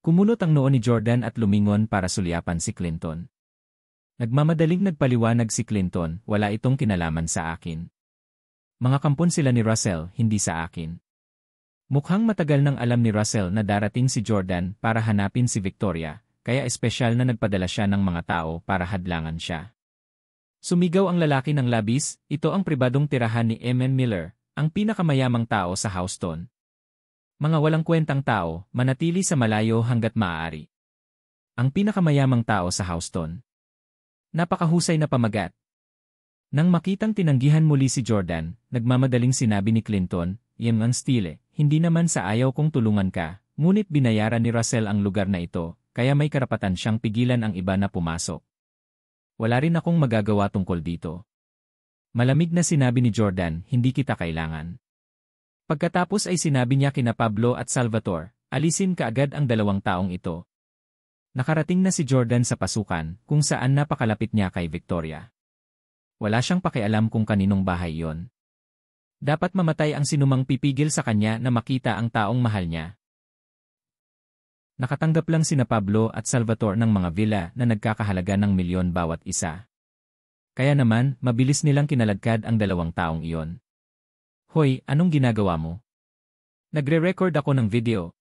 Kumunot ang noo ni Jordan at lumingon para sulyapan si Clinton. Nagmamadaling nagpaliwanag si Clinton, wala itong kinalaman sa akin. Mga kampon sila ni Russell, hindi sa akin. Mukhang matagal nang alam ni Russell na darating si Jordan para hanapin si Victoria, kaya espesyal na nagpadala siya ng mga tao para hadlangan siya. Sumigaw ang lalaki ng labis, ito ang pribadong tirahan ni M.M. Miller, ang pinakamayamang tao sa Houston. Mga walang kwentang tao, manatili sa malayo hanggat maaari. Ang pinakamayamang tao sa Houston. Napakahusay na pamagat. Nang makitang tinanggihan muli si Jordan, nagmamadaling sinabi ni Clinton, "Yan stile, hindi naman sa ayaw kong tulungan ka, ngunit binayaran ni Russell ang lugar na ito, kaya may karapatan siyang pigilan ang iba na pumasok. Wala rin akong magagawa tungkol dito." Malamig na sinabi ni Jordan, "Hindi kita kailangan." Pagkatapos ay sinabi niya kina Pablo at Salvatore, alisin kaagad ang 2 taong ito. Nakarating na si Jordan sa pasukan, kung saan napakalapit niya kay Victoria. Wala siyang pakialam kung kaninong bahay yon. Dapat mamatay ang sinumang pipigil sa kanya na makita ang taong mahal niya. Nakatanggap lang sina Pablo at Salvatore ng mga villa na nagkakahalaga ng milyon bawat isa. Kaya naman, mabilis nilang kinaladkad ang 2 taong iyon. "Hoy, anong ginagawa mo?" "Nagre-record ako ng video."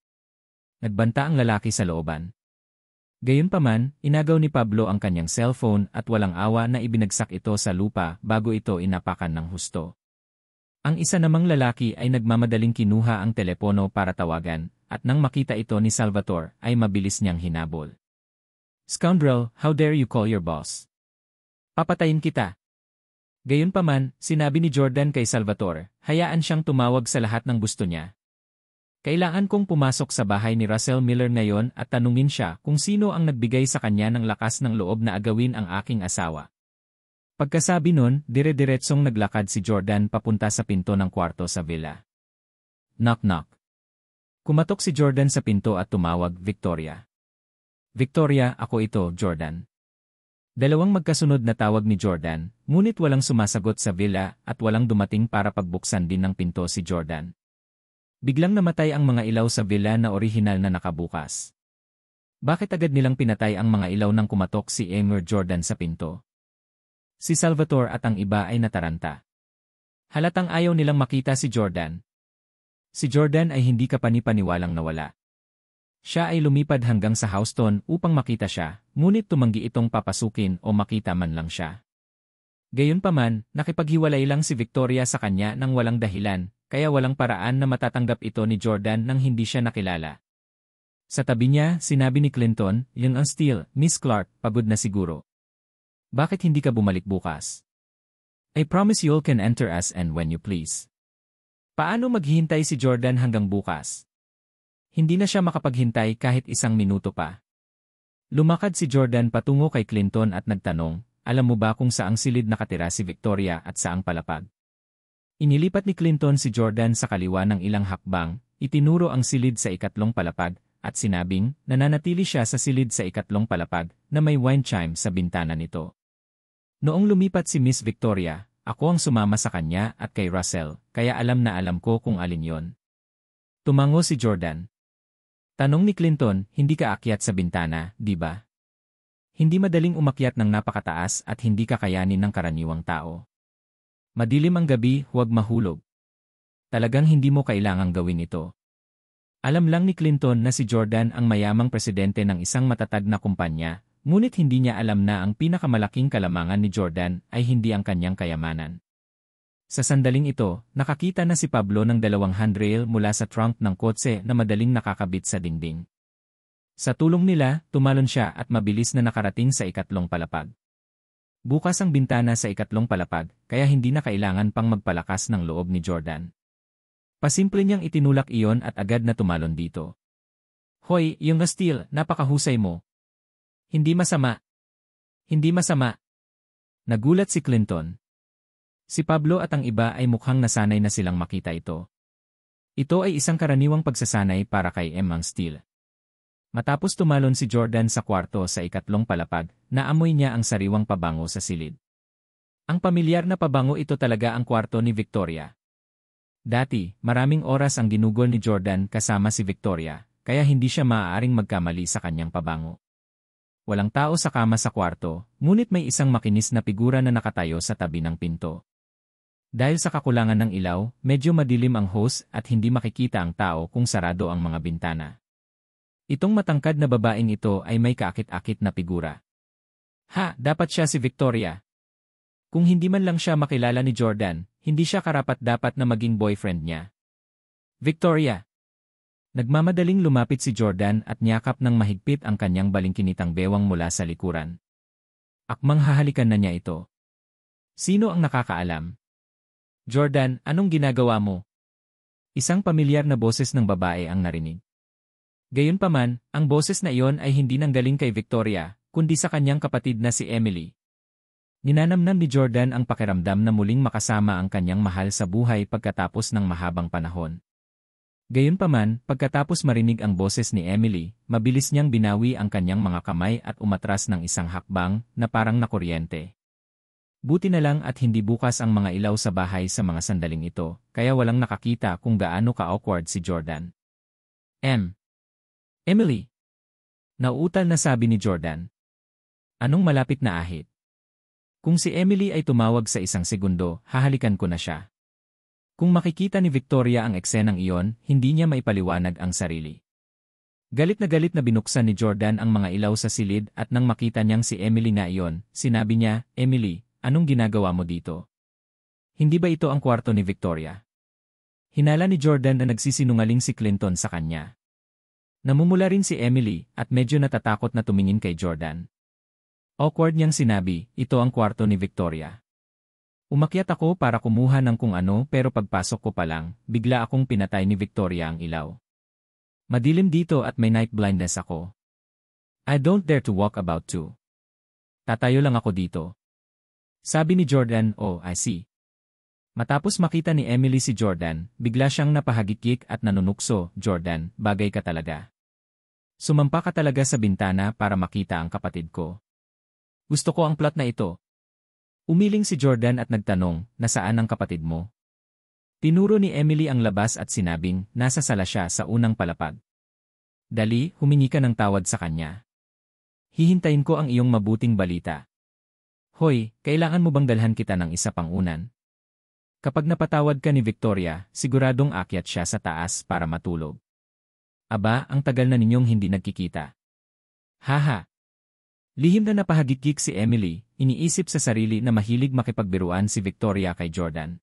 Nagbanta ang lalaki sa looban. Gayunpaman, inagaw ni Pablo ang kanyang cellphone at walang awa na ibinagsak ito sa lupa bago ito inapakan ng husto. Ang isa namang lalaki ay nagmamadaling kinuha ang telepono para tawagan, at nang makita ito ni Salvatore ay mabilis niyang hinabol. "Scoundrel, how dare you call your boss? Papatayin kita." Gayunpaman, sinabi ni Jordan kay Salvatore, hayaan siyang tumawag sa lahat ng gusto niya. "Kailangan kong pumasok sa bahay ni Russell Miller ngayon at tanungin siya kung sino ang nagbigay sa kanya ng lakas ng loob na agawin ang aking asawa." Pagkasabi nun, dire-diretsong naglakad si Jordan papunta sa pinto ng kwarto sa villa. Knock knock. Kumatok si Jordan sa pinto at tumawag, "Victoria." "Victoria, ako ito, Jordan." 2 magkasunod na tawag ni Jordan, ngunit walang sumasagot sa villa at walang dumating para pagbuksan din ng pinto si Jordan. Biglang namatay ang mga ilaw sa villa na orihinal na nakabukas. Bakit agad nilang pinatay ang mga ilaw nang kumatok si Emir Jordan sa pinto? Si Salvatore at ang iba ay nataranta. Halatang ayaw nilang makita si Jordan. Si Jordan ay hindi kapani-paniwalang nawala. Siya ay lumipad hanggang sa Houston upang makita siya, ngunit tumanggi itong papasukin o makita man lang siya. Gayunpaman, nakipaghiwalay lang si Victoria sa kanya nang walang dahilan, kaya walang paraan na matatanggap ito ni Jordan nang hindi siya nakilala. Sa tabi niya, sinabi ni Clinton, "Yun ang steal, Miss Clark, pagod na siguro. Bakit hindi ka bumalik bukas? I promise you can enter as and when you please." Paano maghihintay si Jordan hanggang bukas? Hindi na siya makapaghintay kahit 1 minuto pa. Lumakad si Jordan patungo kay Clinton at nagtanong, "Alam mo ba kung saang silid nakatira si Victoria at saang palapag?" Inilipat ni Clinton si Jordan sa kaliwa ng ilang hakbang, itinuro ang silid sa 2 palapag, at sinabing, nananatili siya sa silid sa 2 palapag, na may wind chime sa bintana nito. Noong lumipat si Miss Victoria, ako ang sumama sa kanya at kay Russell, kaya alam na alam ko kung alin yon. Tumango si Jordan. Tanong ni Clinton, "Hindi ka akyat sa bintana, di ba? Hindi madaling umakyat ng napakataas at hindi kakayanin ng karaniwang tao. Madilim ang gabi, huwag mahulog. Talagang hindi mo kailangang gawin ito." Alam lang ni Clinton na si Jordan ang mayamang presidente ng isang matatag na kumpanya, ngunit hindi niya alam na ang pinakamalaking kalamangan ni Jordan ay hindi ang kanyang kayamanan. Sa sandaling ito, nakakita na si Pablo ng 2 handrail mula sa trunk ng kotse na madaling nakakabit sa dingding. Sa tulong nila, tumalon siya at mabilis na nakarating sa ikatlong palapag. Bukas ang bintana sa ikatlong palapag, kaya hindi na kailangan pang magpalakas ng loob ni Jordan. Pasimple niyang itinulak iyon at agad na tumalon dito. Hoy, yung Steel, napakahusay mo. Hindi masama. Hindi masama. Nagulat si Clinton. Si Pablo at ang iba ay mukhang nasanay na silang makita ito. Ito ay isang karaniwang pagsasanay para kay Mang Steel. Matapos tumalon si Jordan sa kwarto sa ikatlong palapag, naamoy niya ang sariwang pabango sa silid. Ang pamilyar na pabango ito talaga ang kwarto ni Victoria. Dati, maraming oras ang ginugol ni Jordan kasama si Victoria, kaya hindi siya maaaring magkamali sa kanyang pabango. Walang tao sa kama sa kwarto, ngunit may isang makinis na figura na nakatayo sa tabi ng pinto. Dahil sa kakulangan ng ilaw, medyo madilim ang host at hindi makikita ang tao kung sarado ang mga bintana. Itong matangkad na babaeng ito ay may kaakit-akit na figura. Ha, dapat siya si Victoria. Kung hindi man lang siya makilala ni Jordan, hindi siya karapat-dapat na maging boyfriend niya. Victoria. Nagmamadaling lumapit si Jordan at niyakap ng mahigpit ang kanyang balingkinitang bewang mula sa likuran. Akmang hahalikan na niya ito. Sino ang nakakaalam? Jordan, anong ginagawa mo? Isang pamilyar na boses ng babae ang narinig. Gayunpaman, ang boses na iyon ay hindi nanggaling kay Victoria, kundi sa kanyang kapatid na si Emily. Ninanamnam ni Jordan ang pakiramdam na muling makasama ang kanyang mahal sa buhay pagkatapos ng mahabang panahon. Gayunpaman, pagkatapos marinig ang boses ni Emily, mabilis niyang binawi ang kanyang mga kamay at umatras ng isang hakbang na parang nakuryente. Buti na lang at hindi bukas ang mga ilaw sa bahay sa mga sandaling ito, kaya walang nakakita kung gaano ka-awkward si Jordan. Emily. Nauutal na sabi ni Jordan. Anong malapit na ahit? Kung si Emily ay tumawag sa isang segundo, hahalikan ko na siya. Kung makikita ni Victoria ang eksenang iyon, hindi niya maipaliwanag ang sarili. Galit na binuksan ni Jordan ang mga ilaw sa silid at nang makita niyang si Emily nga iyon, sinabi niya, Emily, anong ginagawa mo dito? Hindi ba ito ang kwarto ni Victoria? Hinala ni Jordan na nagsisinungaling si Clinton sa kanya. Namumula rin si Emily at medyo natatakot na tumingin kay Jordan. Awkward niyang sinabi, ito ang kwarto ni Victoria. Umakyat ako para kumuha ng kung ano pero pagpasok ko pa lang, bigla akong pinatay ni Victoria ang ilaw. Madilim dito at may night blindness ako. I don't dare to walk about too. Tatayo lang ako dito. Sabi ni Jordan, oh I see. Matapos makita ni Emily si Jordan, bigla siyang napahagikik at nanunukso, Jordan, bagay ka talaga. Sumampa ka talaga sa bintana para makita ang kapatid ko. Gusto ko ang plot na ito. Umiling si Jordan at nagtanong, nasaan ang kapatid mo? Tinuro ni Emily ang labas at sinabing, nasa sala siya sa unang palapag. Dali, humingi ka ng tawad sa kanya. Hihintayin ko ang iyong mabuting balita. Hoy, kailangan mo bang dalhan kita ng isa pang unan? Kapag napatawad ka ni Victoria, siguradong akyat siya sa taas para matulog. Aba, ang tagal na ninyong hindi nagkikita. Haha. Lihim na napahagikik si Emily, iniisip sa sarili na mahilig makipagbiruan si Victoria kay Jordan.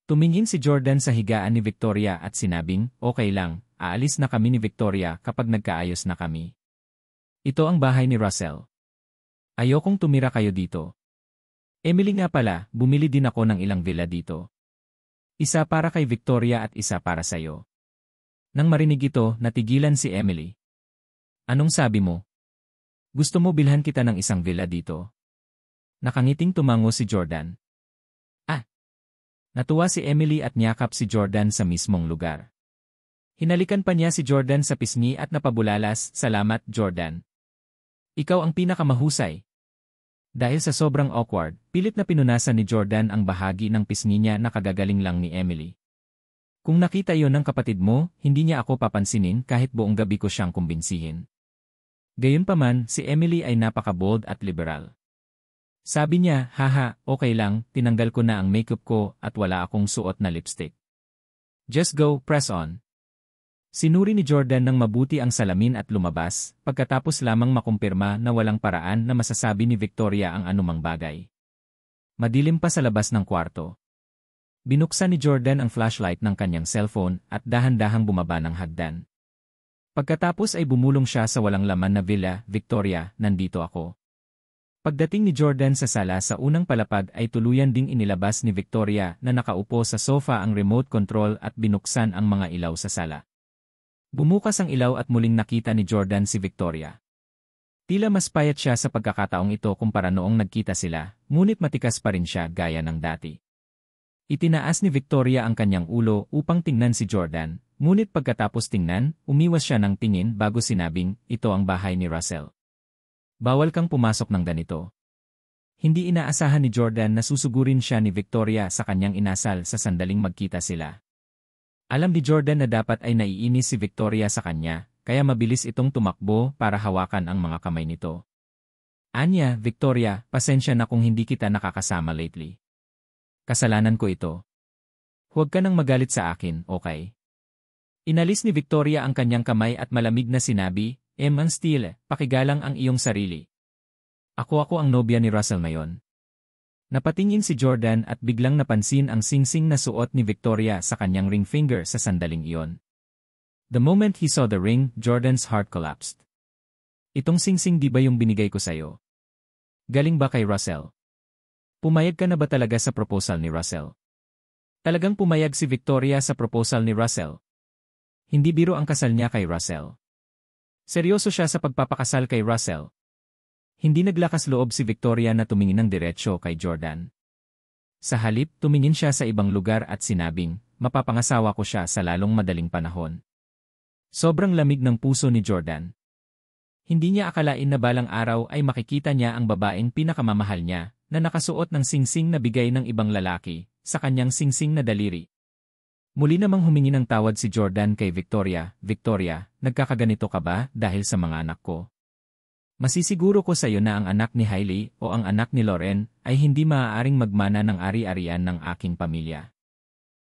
Tumingin si Jordan sa higaan ni Victoria at sinabing, okay lang, aalis na kami ni Victoria kapag nagkaayos na kami. Ito ang bahay ni Russell. Ayokong tumira kayo dito. Emily nga pala, bumili din ako ng ilang villa dito. Isa para kay Victoria at isa para sa'yo. Nang marinig ito, natigilan si Emily. Anong sabi mo? Gusto mo bilhan kita ng isang villa dito? Nakangiting tumango si Jordan. Natuwa si Emily at niyakap si Jordan sa mismong lugar. Hinalikan pa niya si Jordan sa pisngi at napabulalas, salamat Jordan. Ikaw ang pinakamahusay. Dahil sa sobrang awkward, pilit na pinunasan ni Jordan ang bahagi ng pisngi niya na kagagaling lang ni Emily. Kung nakita yon ng kapatid mo, hindi niya ako papansinin kahit buong gabi ko siyang kumbinsihin. Gayunpaman, si Emily ay napaka-bold at liberal. Sabi niya, haha, okay lang, tinanggal ko na ang makeup ko at wala akong suot na lipstick. Just go, press on. Sinuri ni Jordan ng mabuti ang salamin at lumabas, pagkatapos lamang makumpirma na walang paraan na masasabi ni Victoria ang anumang bagay. Madilim pa sa labas ng kwarto. Binuksan ni Jordan ang flashlight ng kanyang cellphone at dahan-dahang bumaba ng hagdan. Pagkatapos ay bumulong siya sa walang laman na villa. Victoria, nandito ako. Pagdating ni Jordan sa sala sa unang palapag ay tuluyan ding inilabas ni Victoria na nakaupo sa sofa ang remote control at binuksan ang mga ilaw sa sala. Bumukas ang ilaw at muling nakita ni Jordan si Victoria. Tila mas payat siya sa pagkakataong ito kumpara noong nagkita sila, ngunit matikas pa rin siya gaya ng dati. Itinaas ni Victoria ang kanyang ulo upang tingnan si Jordan, ngunit pagkatapos tingnan, umiwas siya ng tingin bago sinabing, ito ang bahay ni Russell. Bawal kang pumasok ng ganito. Hindi inaasahan ni Jordan na susugurin siya ni Victoria sa kanyang inasal sa sandaling magkita sila. Alam ni Jordan na dapat ay naiinis si Victoria sa kanya, kaya mabilis itong tumakbo para hawakan ang mga kamay nito. Anya, Victoria, pasensya na kung hindi kita nakakasama lately. Kasalanan ko ito. Huwag ka nang magalit sa akin, okay? Inalis ni Victoria ang kanyang kamay at malamig na sinabi, Eman Steele, pakigalang ang iyong sarili. Ako ang nobya ni Russell ngayon. Napatingin si Jordan at biglang napansin ang singsing na suot ni Victoria sa kanyang ring finger sa sandaling iyon. The moment he saw the ring, Jordan's heart collapsed. Itong singsing di ba yung binigay ko sa'yo? Galing ba kay Russell? Pumayag ka na ba talaga sa proposal ni Russell? Talagang pumayag si Victoria sa proposal ni Russell. Hindi biro ang kasal niya kay Russell. Seryoso siya sa pagpapakasal kay Russell. Hindi naglakas loob si Victoria na tumingin ng diretsyo kay Jordan. Sa halip, tumingin siya sa ibang lugar at sinabing, mapapangasawa ko siya sa lalong madaling panahon. Sobrang lamig ng puso ni Jordan. Hindi niya akalain na balang araw ay makikita niya ang babaeng pinakamamahal niya, na nakasuot ng singsing na bigay ng ibang lalaki, sa kanyang singsing na daliri. Muli namang humingi ng tawad si Jordan kay Victoria, Victoria, nagkakaganito ka ba dahil sa mga anak ko? Masisiguro ko sa iyo na ang anak ni Hailey o ang anak ni Lauren ay hindi maaaring magmana ng ari-arian ng aking pamilya.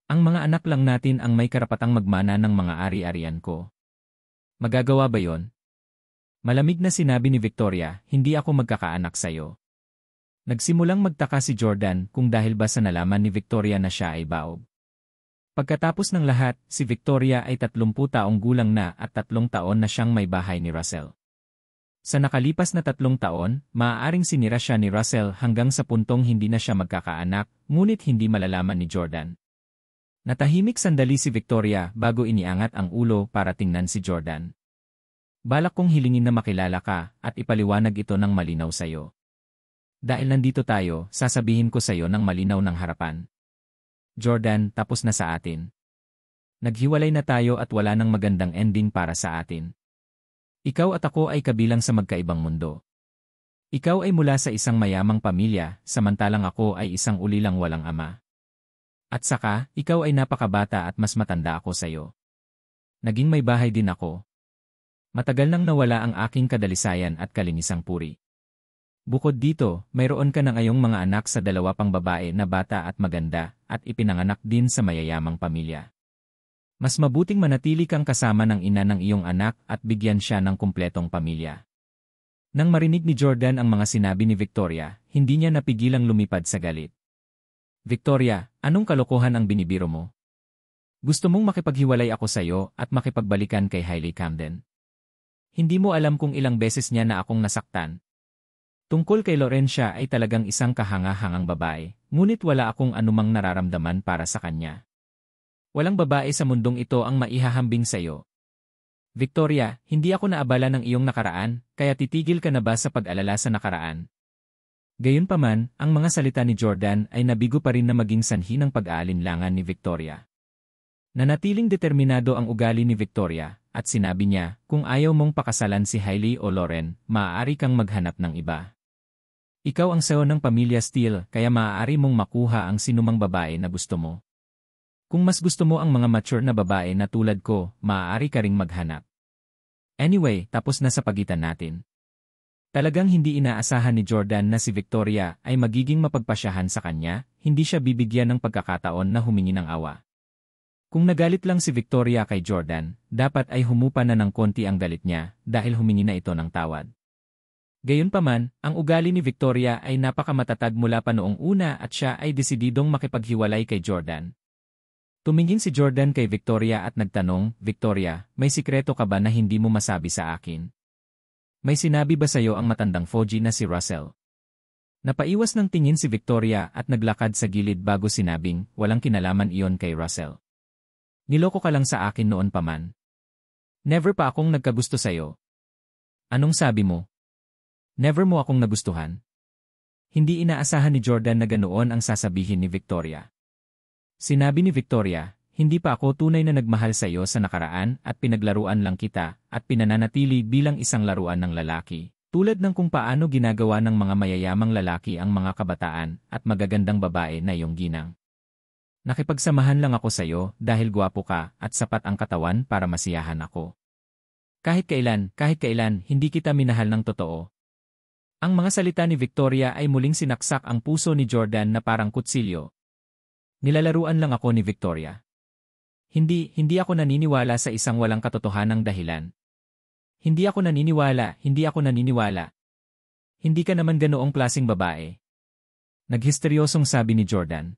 Ang mga anak lang natin ang may karapatang magmana ng mga ari-arian ko. Magagawa ba yon? Malamig na sinabi ni Victoria, hindi ako magkakaanak sa iyo. Nagsimulang magtaka si Jordan kung dahil ba sa nalaman ni Victoria na siya ay baog. Pagkatapos ng lahat, si Victoria ay 30 taong gulang na at 3 taon na siyang may bahay ni Russell. Sa nakalipas na 3 taon, maaaring sinira siya ni Russell hanggang sa puntong hindi na siya magkakaanak, ngunit hindi malalaman ni Jordan. Natahimik sandali si Victoria bago iniangat ang ulo para tingnan si Jordan. Balak kong hilingin na makilala ka at ipaliwanag ito ng malinaw sa iyo. Dahil nandito tayo, sasabihin ko sa iyo ng malinaw ng harapan. Jordan, tapos na sa atin. Naghiwalay na tayo at wala nang magandang ending para sa atin. Ikaw at ako ay kabilang sa magkaibang mundo. Ikaw ay mula sa isang mayamang pamilya, samantalang ako ay isang ulilang walang ama. At saka, ikaw ay napakabata at mas matanda ako sa iyo. Naging may bahay din ako. Matagal nang nawala ang aking kadalisayan at kalinisang puri. Bukod dito, mayroon ka na ngayong mga anak sa 2 pang babae na bata at maganda, at ipinanganak din sa mayayamang pamilya. Mas mabuting manatili kang kasama ng ina ng iyong anak at bigyan siya ng kumpletong pamilya. Nang marinig ni Jordan ang mga sinabi ni Victoria, hindi niya napigilang lumipad sa galit. Victoria, anong kalokohan ang binibiro mo? Gusto mong makipaghiwalay ako sa iyo at makipagbalikan kay Hailey Camden? Hindi mo alam kung ilang beses niya na akong nasaktan. Tungkol kay Laurencia ay talagang isang kahanga-hangang babae, ngunit wala akong anumang nararamdaman para sa kanya. Walang babae sa mundong ito ang maihahambing sa iyo. Victoria, hindi ako naabala ng iyong nakaraan, kaya titigil ka na ba sa pag-alala sa nakaraan? Gayunpaman, ang mga salita ni Jordan ay nabigo pa rin na maging sanhi ng pag-aalinlangan ni Victoria. Nanatiling determinado ang ugali ni Victoria, at sinabi niya, kung ayaw mong pakasalan si Hailey o Lauren, maaari kang maghanap ng iba. Ikaw ang sayo ng pamilya Steele, kaya maaari mong makuha ang sinumang babae na gusto mo. Kung mas gusto mo ang mga mature na babae na tulad ko, maaari ka ring maghanap. Anyway, tapos na sa pagitan natin. Talagang hindi inaasahan ni Jordan na si Victoria ay magiging mapagpasyahan sa kanya, hindi siya bibigyan ng pagkakataon na humingi ng awa. Kung nagalit lang si Victoria kay Jordan, dapat ay humupa na ng konti ang galit niya dahil humingi na ito ng tawad. Gayunpaman, ang ugali ni Victoria ay napakamatatag mula pa noong una at siya ay desididong makipaghiwalay kay Jordan. Tumingin si Jordan kay Victoria at nagtanong, "Victoria, may sikreto ka ba na hindi mo masabi sa akin? May sinabi ba sa'yo ang matandang Foji na si Russell?" Napaiwas ng tingin si Victoria at naglakad sa gilid bago sinabing, "Walang kinalaman iyon kay Russell. Niloko ka lang sa akin noon pa man. Never pa akong nagkagusto sa'yo." "Anong sabi mo? Never mo akong nagustuhan?" Hindi inaasahan ni Jordan na ganoon ang sasabihin ni Victoria. Sinabi ni Victoria, "Hindi pa ako tunay na nagmahal sa iyo sa nakaraan at pinaglaruan lang kita at pinananatili bilang isang laruan ng lalaki. Tulad ng kung paano ginagawa ng mga mayayamang lalaki ang mga kabataan at magagandang babae na iyong ginang. Nakipagsamahan lang ako sa iyo dahil gwapo ka at sapat ang katawan para masiyahan ako. Kahit kailan, hindi kita minahal ng totoo." Ang mga salita ni Victoria ay muling sinaksak ang puso ni Jordan na parang kutsilyo. "Nilalaruan lang ako ni Victoria. Hindi ako naniniwala sa isang walang katotohanang dahilan. Hindi ako naniniwala. Hindi ka naman ganoong klaseng babae." Naghisteryosong sabi ni Jordan.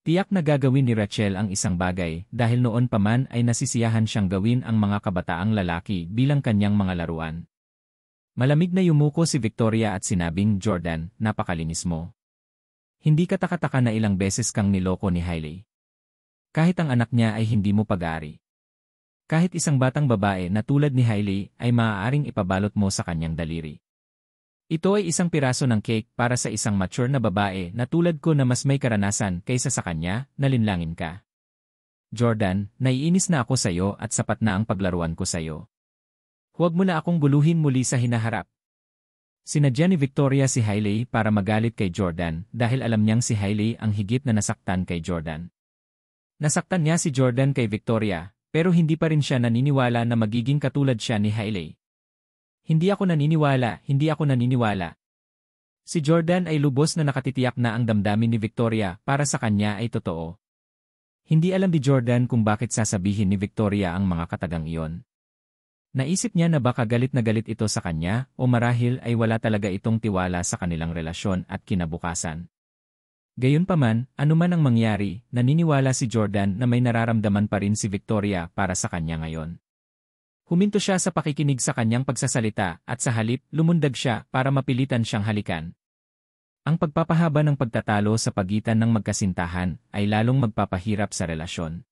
Tiyak na gagawin ni Rachel ang isang bagay dahil noon pa man ay nasisiyahan siyang gawin ang mga kabataang lalaki bilang kanyang mga laruan. Malamig na yumuko si Victoria at sinabing, "Jordan, napakalinis mo. Hindi ka taka-taka na ilang beses kang niloko ni Hailey. Kahit ang anak niya ay hindi mo pag-aari. Kahit isang batang babae na tulad ni Hailey ay maaaring ipabalot mo sa kanyang daliri. Ito ay isang piraso ng cake para sa isang mature na babae na tulad ko na mas may karanasan kaysa sa kanya, nalinlangin ka. Jordan, naiinis na ako sa iyo at sapat na ang paglaruan ko sa iyo. Huwag mo na akong guluhin muli sa hinaharap." Sinadya ni Victoria si Hailey para magalit kay Jordan dahil alam niyang si Hailey ang higit na nasaktan kay Jordan. Nasaktan niya si Jordan kay Victoria, pero hindi pa rin siya naniniwala na magiging katulad siya ni Hailey. Hindi ako naniniwala. Si Jordan ay lubos na nakatitiyak na ang damdamin ni Victoria para sa kanya ay totoo. Hindi alam ni Jordan kung bakit sasabihin ni Victoria ang mga katagang iyon. Naisip niya na baka galit na galit ito sa kanya o marahil ay wala talaga itong tiwala sa kanilang relasyon at kinabukasan. Gayunpaman, anuman ang mangyari, naniniwala si Jordan na may nararamdaman pa rin si Victoria para sa kanya ngayon. Huminto siya sa pakikinig sa kanyang pagsasalita at sa halip lumundag siya para mapilitan siyang halikan. Ang pagpapahaba ng pagtatalo sa pagitan ng magkasintahan ay lalong magpapahirap sa relasyon.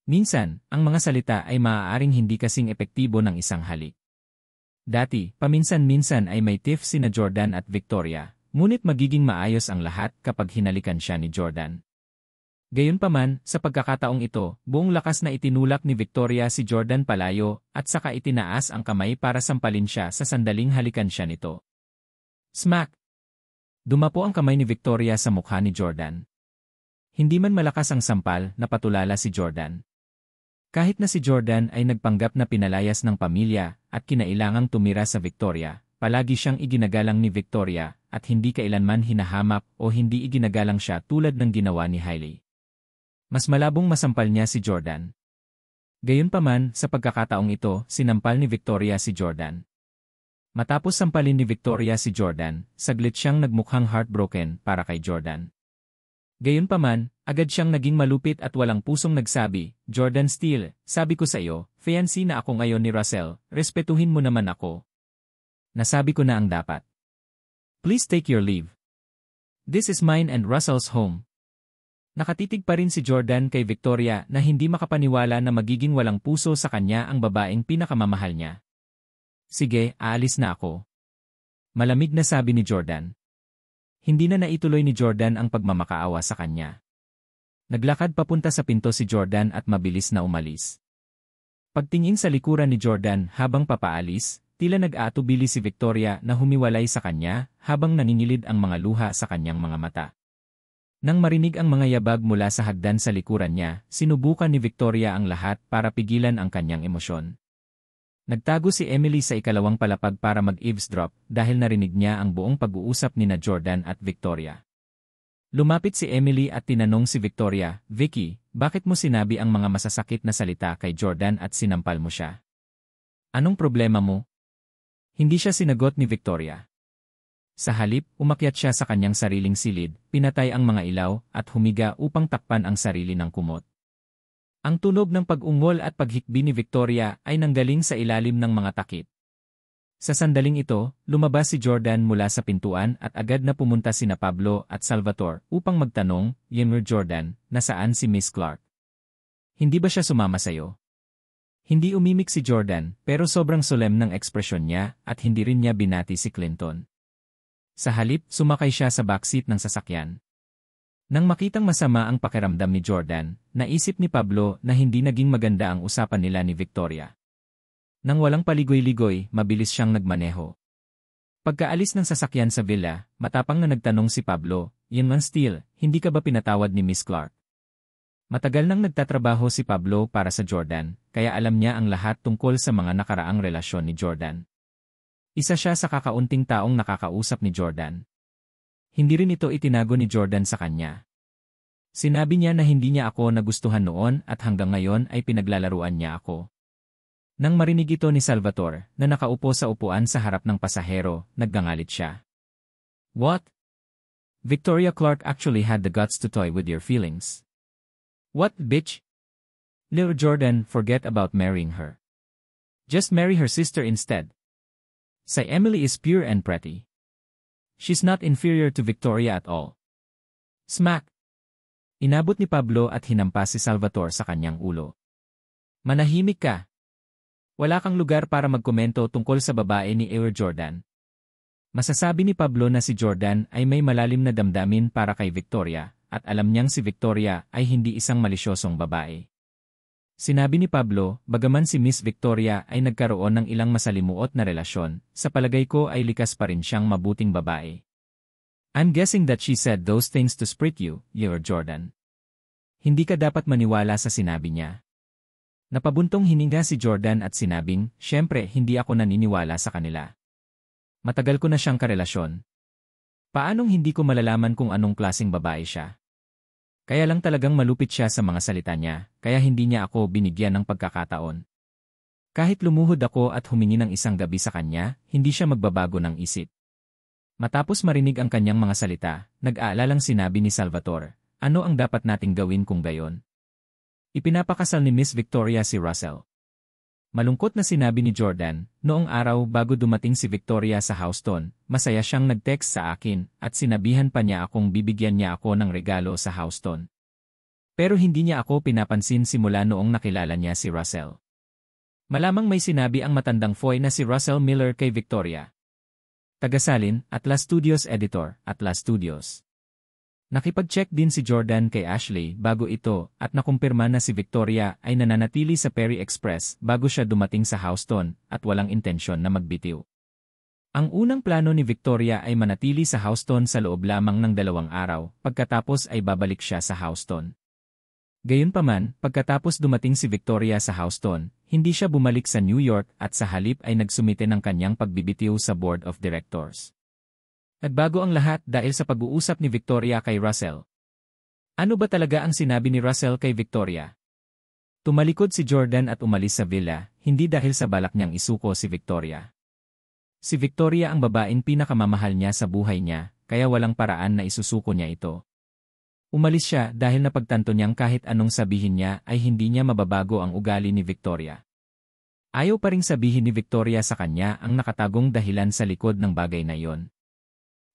Minsan, ang mga salita ay maaaring hindi kasing epektibo ng isang halik. Dati, paminsan-minsan ay may tiff sina Jordan at Victoria, ngunit magiging maayos ang lahat kapag hinalikan siya ni Jordan. Gayunpaman, sa pagkakataong ito, buong lakas na itinulak ni Victoria si Jordan palayo at saka itinaas ang kamay para sampalin siya sa sandaling halikan siya nito. Smack! Dumapo ang kamay ni Victoria sa mukha ni Jordan. Hindi man malakas ang sampal, napatulala si Jordan. Kahit na si Jordan ay nagpanggap na pinalayas ng pamilya at kinailangang tumira sa Victoria, palagi siyang iginagalang ni Victoria at hindi kailanman hinahamak o hindi iginagalang siya tulad ng ginawa ni Hailey. Mas malabong masampal niya si Jordan. Gayunpaman, sa pagkakataong ito, sinampal ni Victoria si Jordan. Matapos sampalin ni Victoria si Jordan, saglit siyang nagmukhang heartbroken para kay Jordan. Gayunpaman, agad siyang naging malupit at walang pusong nagsabi, "Jordan Steele, sabi ko sa iyo, fiancé na ako ngayon ni Russell, respetuhin mo naman ako. Nasabi ko na ang dapat. Please take your leave. This is mine and Russell's home." Nakatitig pa rin si Jordan kay Victoria na hindi makapaniwala na magiging walang puso sa kanya ang babaeng pinakamamahal niya. "Sige, aalis na ako." Malamig na sabi ni Jordan. Hindi na naituloy ni Jordan ang pagmamakaawa sa kanya. Naglakad papunta sa pinto si Jordan at mabilis na umalis. Pagtingin sa likuran ni Jordan habang papaalis, tila nag-aatubili si Victoria na humiwalay sa kanya habang naninilid ang mga luha sa kanyang mga mata. Nang marinig ang mga yabag mula sa hagdan sa likuran niya, sinubukan ni Victoria ang lahat para pigilan ang kanyang emosyon. Nagtago si Emily sa ikalawang palapag para mag-eavesdrop dahil narinig niya ang buong pag-uusap nina Jordan at Victoria. Lumapit si Emily at tinanong si Victoria, "Vicky, bakit mo sinabi ang mga masasakit na salita kay Jordan at sinampal mo siya? Anong problema mo?" Hindi siya sinagot ni Victoria. Sa halip, umakyat siya sa kanyang sariling silid, pinatay ang mga ilaw, at humiga upang takpan ang sarili ng kumot. Ang tunog ng pag-ungol at paghikbi ni Victoria ay nanggaling sa ilalim ng mga takip. Sa sandaling ito, lumabas si Jordan mula sa pintuan at agad na pumunta sina Pablo at Salvatore upang magtanong, "Yenwer Jordan, nasaan si Miss Clark? Hindi ba siya sumama sa'yo?" Hindi umimik si Jordan, pero sobrang solem ng ekspresyon niya at hindi rin niya binati si Clinton. Sa halip, sumakay siya sa backseat ng sasakyan. Nang makitang masama ang pakiramdam ni Jordan, naisip ni Pablo na hindi naging maganda ang usapan nila ni Victoria. Nang walang paligoy-ligoy, mabilis siyang nagmaneho. Pagkaalis ng sasakyan sa villa, matapang na nagtanong si Pablo, "Yenman Steele, hindi ka ba pinatawad ni Miss Clark?" Matagal nang nagtatrabaho si Pablo para sa Jordan, kaya alam niya ang lahat tungkol sa mga nakaraang relasyon ni Jordan. Isa siya sa kakaunting taong nakakausap ni Jordan. Hindi rin ito itinago ni Jordan sa kanya. Sinabi niya na hindi niya ako nagustuhan noon at hanggang ngayon ay pinaglalaruan niya ako. Nang marinig ito ni Salvatore, na nakaupo sa upuan sa harap ng pasahero, naggangalit siya. "What? Victoria Clark actually had the guts to toy with your feelings. What, bitch? Little Jordan, forget about marrying her. Just marry her sister instead. Say Emily is pure and pretty. She's not inferior to Victoria at all." Smack! Inabot ni Pablo at hinampas si Salvatore sa kanyang ulo. "Manahimik ka. Wala kang lugar para magkomento tungkol sa babae ni Ewer Jordan." Masasabi ni Pablo na si Jordan ay may malalim na damdamin para kay Victoria, at alam niyang si Victoria ay hindi isang malisyosong babae. Sinabi ni Pablo, bagaman si Miss Victoria ay nagkaroon ng ilang masalimuot na relasyon, sa palagay ko ay likas pa rin siyang mabuting babae. "I'm guessing that she said those things to sprit you, Ewer Jordan." Hindi ka dapat maniwala sa sinabi niya. Napabuntong hininga si Jordan at sinabing, "Siyempre hindi ako naniniwala sa kanila. Matagal ko na siyang karelasyon. Paanong hindi ko malalaman kung anong klaseng babae siya? Kaya lang talagang malupit siya sa mga salita niya, kaya hindi niya ako binigyan ng pagkakataon. Kahit lumuhod ako at humingi ng isang gabi sa kanya, hindi siya magbabago ng isip." Matapos marinig ang kanyang mga salita, nag-aalalang sinabi ni Salvatore, "Ano ang dapat nating gawin kung gayon?" Ipinapakasal ni Miss Victoria si Russell. Malungkot na sinabi ni Jordan, noong araw bago dumating si Victoria sa Houston, masaya siyang nag-text sa akin at sinabihan pa niya akong bibigyan niya ako ng regalo sa Houston. Pero hindi niya ako pinapansin simula noong nakilala niya si Russell. Malamang may sinabi ang matandang Foy na si Russell Miller kay Victoria. Tagasalin, Atlas Studios Editor, Atlas Studios. Nakipag-check din si Jordan kay Ashley bago ito at nakumpirma na si Victoria ay nananatili sa Perry Express bago siya dumating sa Houston at walang intensyon na magbitiw. Ang unang plano ni Victoria ay manatili sa Houston sa loob lamang ng 2 araw, pagkatapos ay babalik siya sa Houston. Gayunpaman, pagkatapos dumating si Victoria sa Houston, hindi siya bumalik sa New York at sa halip ay nagsumite ng kanyang pagbibitiw sa Board of Directors. Nagbago ang lahat dahil sa pag-uusap ni Victoria kay Russell. Ano ba talaga ang sinabi ni Russell kay Victoria? Tumalikod si Jordan at umalis sa villa, hindi dahil sa balak niyang isuko si Victoria. Si Victoria ang babaeng pinakamamahal niya sa buhay niya, kaya walang paraan na isusuko niya ito. Umalis siya dahil napagtanto niyang kahit anong sabihin niya ay hindi niya mababago ang ugali ni Victoria. Ayaw pa ring sabihin ni Victoria sa kanya ang nakatagong dahilan sa likod ng bagay na iyon.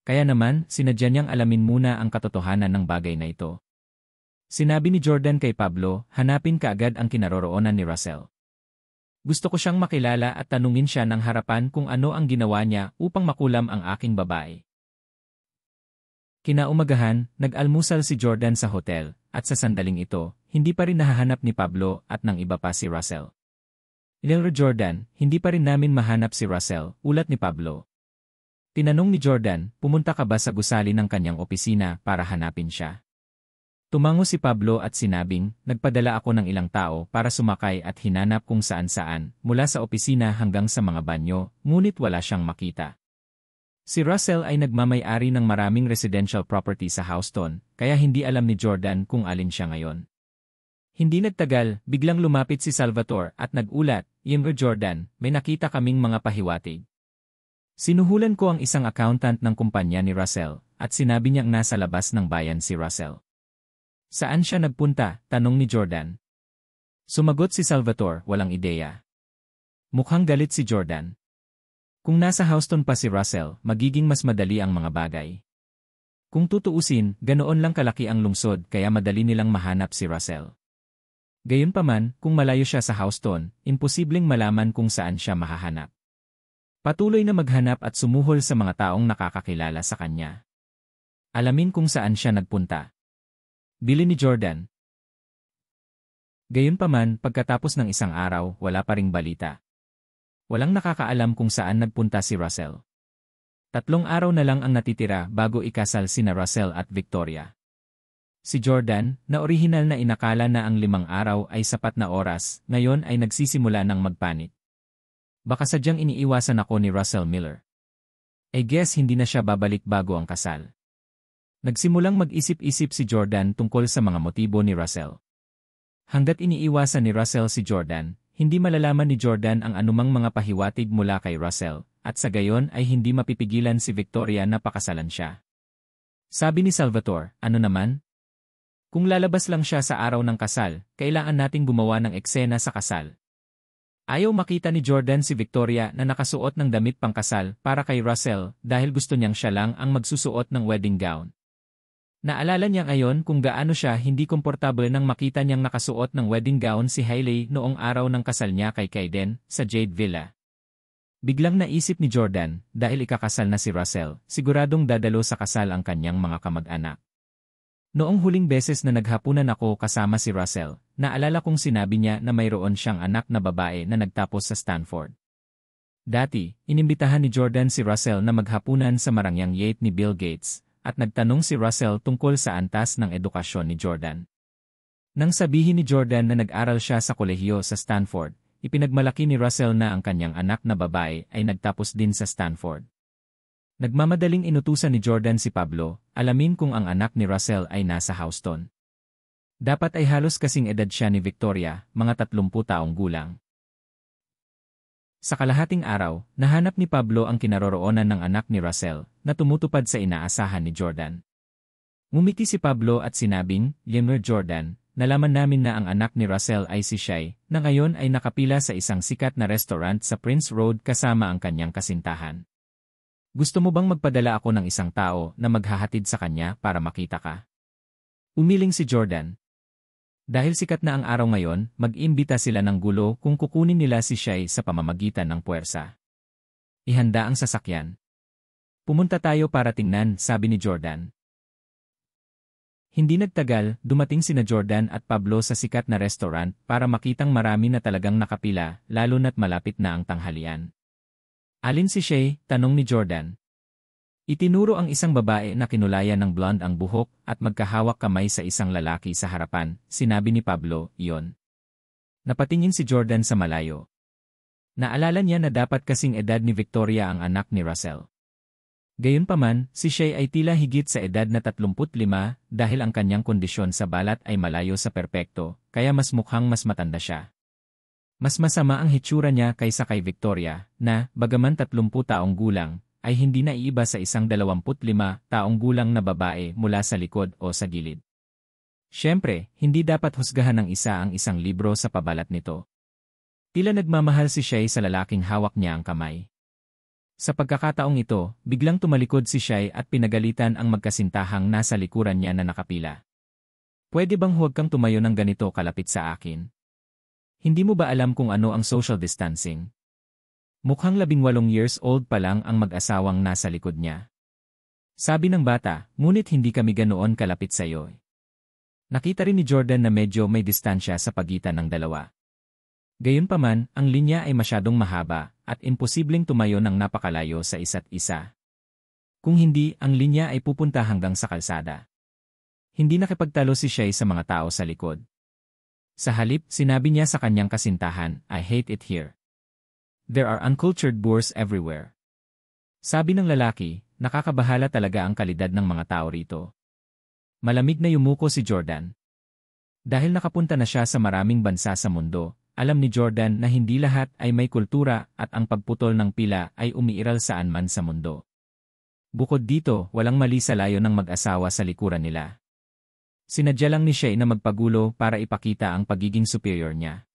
Kaya naman, sinadya niyang alamin muna ang katotohanan ng bagay na ito. Sinabi ni Jordan kay Pablo, hanapin kaagad ang kinaroroonan ni Russell. Gusto ko siyang makilala at tanungin siya ng harapan kung ano ang ginawa niya upang makulam ang aking babae. Kinaumagahan, nag-almusal si Jordan sa hotel, at sa sandaling ito, hindi pa rin nahahanap ni Pablo at ng iba pa si Russell. Little Jordan, hindi pa rin namin mahanap si Russell, ulat ni Pablo. Tinanong ni Jordan, pumunta ka ba sa gusali ng kanyang opisina para hanapin siya? Tumango si Pablo at sinabing, nagpadala ako ng ilang tao para sumakay at hinanap kung saan-saan, mula sa opisina hanggang sa mga banyo, ngunit wala siyang makita. Si Russell ay nagmamay-ari ng maraming residential property sa Houston, kaya hindi alam ni Jordan kung alin siya ngayon. Hindi nagtagal, biglang lumapit si Salvatore at nag-ulat, "Younger Jordan, may nakita kaming mga pahiwatig." Sinuhulan ko ang isang accountant ng kumpanya ni Russell, at sinabi niyang nasa labas ng bayan si Russell. Saan siya nagpunta? Tanong ni Jordan. Sumagot si Salvatore, walang ideya. Mukhang galit si Jordan. Kung nasa Houston pa si Russell, magiging mas madali ang mga bagay. Kung tutuusin, ganoon lang kalaki ang lungsod kaya madali nilang mahanap si Russell. Gayunpaman, kung malayo siya sa Houston, imposibleng malaman kung saan siya mahahanap. Patuloy na maghanap at sumuhol sa mga taong nakakakilala sa kanya. Alamin kung saan siya nagpunta. Bili ni Jordan. Gayunpaman, pagkatapos ng isang araw, wala pa ring balita. Walang nakakaalam kung saan nagpunta si Russell. 3 araw na lang ang natitira bago ikasal sina Russell at Victoria. Si Jordan, na orihinal na inakala na ang 5 araw ay sapat na oras, ngayon ay nagsisimula ng magpanik. Baka sadyang iniiwasan ako ni Russell Miller. I guess hindi na siya babalik bago ang kasal. Nagsimulang mag-isip-isip si Jordan tungkol sa mga motibo ni Russell. Hanggat iniiwasan ni Russell si Jordan, hindi malalaman ni Jordan ang anumang mga pahiwatig mula kay Russell, at sa gayon ay hindi mapipigilan si Victoria na pakasalan siya. Sabi ni Salvatore, ano naman? Kung lalabas lang siya sa araw ng kasal, kailangan nating gumawa ng eksena sa kasal. Ayaw makita ni Jordan si Victoria na nakasuot ng damit pangkasal para kay Russell dahil gusto niyang siya lang ang magsusuot ng wedding gown. Naalala niya ngayon kung gaano siya hindi komportable nang makita niyang nakasuot ng wedding gown si Hailey noong araw ng kasal niya kay Kaiden sa Jade Villa. Biglang naisip ni Jordan, dahil ikakasal na si Russell, siguradong dadalo sa kasal ang kanyang mga kamag-anak. Noong huling beses na naghapunan ako kasama si Russell, naalala kong sinabi niya na mayroon siyang anak na babae na nagtapos sa Stanford. Dati, inimbitahan ni Jordan si Russell na maghapunan sa marangyang yacht ni Bill Gates, at nagtanong si Russell tungkol sa antas ng edukasyon ni Jordan. Nang sabihin ni Jordan na nag-aral siya sa kolehiyo sa Stanford, ipinagmalaki ni Russell na ang kanyang anak na babae ay nagtapos din sa Stanford. Nagmamadaling inutusan ni Jordan si Pablo, alamin kung ang anak ni Russell ay nasa Houston. Dapat ay halos kasing edad siya ni Victoria, mga 30 taong gulang. Sa kalahating araw, nahanap ni Pablo ang kinaroroonan ng anak ni Russell, na tumutupad sa inaasahan ni Jordan. Ngumiti si Pablo at sinabing, "Younger Jordan, nalaman namin na ang anak ni Russell ay si Shai, na ngayon ay nakapila sa isang sikat na restaurant sa Prince Road kasama ang kanyang kasintahan. Gusto mo bang magpadala ako ng isang tao na maghahatid sa kanya para makita ka?" Umiling si Jordan. Dahil sikat na ang araw ngayon, mag-imbita sila ng gulo kung kukunin nila si Shai sa pamamagitan ng puwersa. Ihanda ang sasakyan. Pumunta tayo para tingnan, sabi ni Jordan. Hindi nagtagal, dumating sina Jordan at Pablo sa sikat na restaurant para makitang marami na talagang nakapila, lalo na't malapit na ang tanghalian. Alin si Shai? Tanong ni Jordan. Itinuro ang isang babae na kinulayan ng blonde ang buhok at magkahawak kamay sa isang lalaki sa harapan, sinabi ni Pablo, "Iyon." Napatingin si Jordan sa malayo. Naalala niya na dapat kasing edad ni Victoria ang anak ni Russell. Gayunpaman, si Shai ay tila higit sa edad na 35 dahil ang kanyang kondisyon sa balat ay malayo sa perpekto, kaya mas mukhang mas matanda siya. Mas masama ang hitsura niya kaysa kay Victoria, na, bagaman 30 taong gulang, ay hindi naiiba sa isang 25 taong gulang na babae mula sa likod o sa gilid. Siyempre, hindi dapat husgahan ng isa ang isang libro sa pabalat nito. Tila nagmamahal si Shai sa lalaking hawak niya ang kamay. Sa pagkakataong ito, biglang tumalikod si Shai at pinagalitan ang magkasintahang nasa likuran niya na nakapila. "Pwede bang huwag kang tumayo ng ganito kalapit sa akin? Hindi mo ba alam kung ano ang social distancing?" Mukhang 18 years old pa lang ang mag-asawang nasa likod niya. Sabi ng bata, "Ngunit hindi kami ganoon kalapit sa iyo." Nakita rin ni Jordan na medyo may distansya sa pagitan ng dalawa. Gayunpaman, ang linya ay masyadong mahaba at imposibleng tumayo ng napakalayo sa isa't isa. Kung hindi, ang linya ay pupunta hanggang sa kalsada. Hindi nakipagtalo si Shai sa mga tao sa likod. Sa halip, sinabi niya sa kanyang kasintahan, "I hate it here. There are uncultured boors everywhere." Sabi ng lalaki, nakakabahala talaga ang kalidad ng mga tao rito. Malamig na yumuko si Jordan. Dahil nakapunta na siya sa maraming bansa sa mundo, alam ni Jordan na hindi lahat ay may kultura at ang pagputol ng pila ay umiiral saan man sa mundo. Bukod dito, walang mali sa layo ng mag-asawa sa likuran nila. Sinadya lang ni Shay na magpagulo para ipakita ang pagiging superior niya.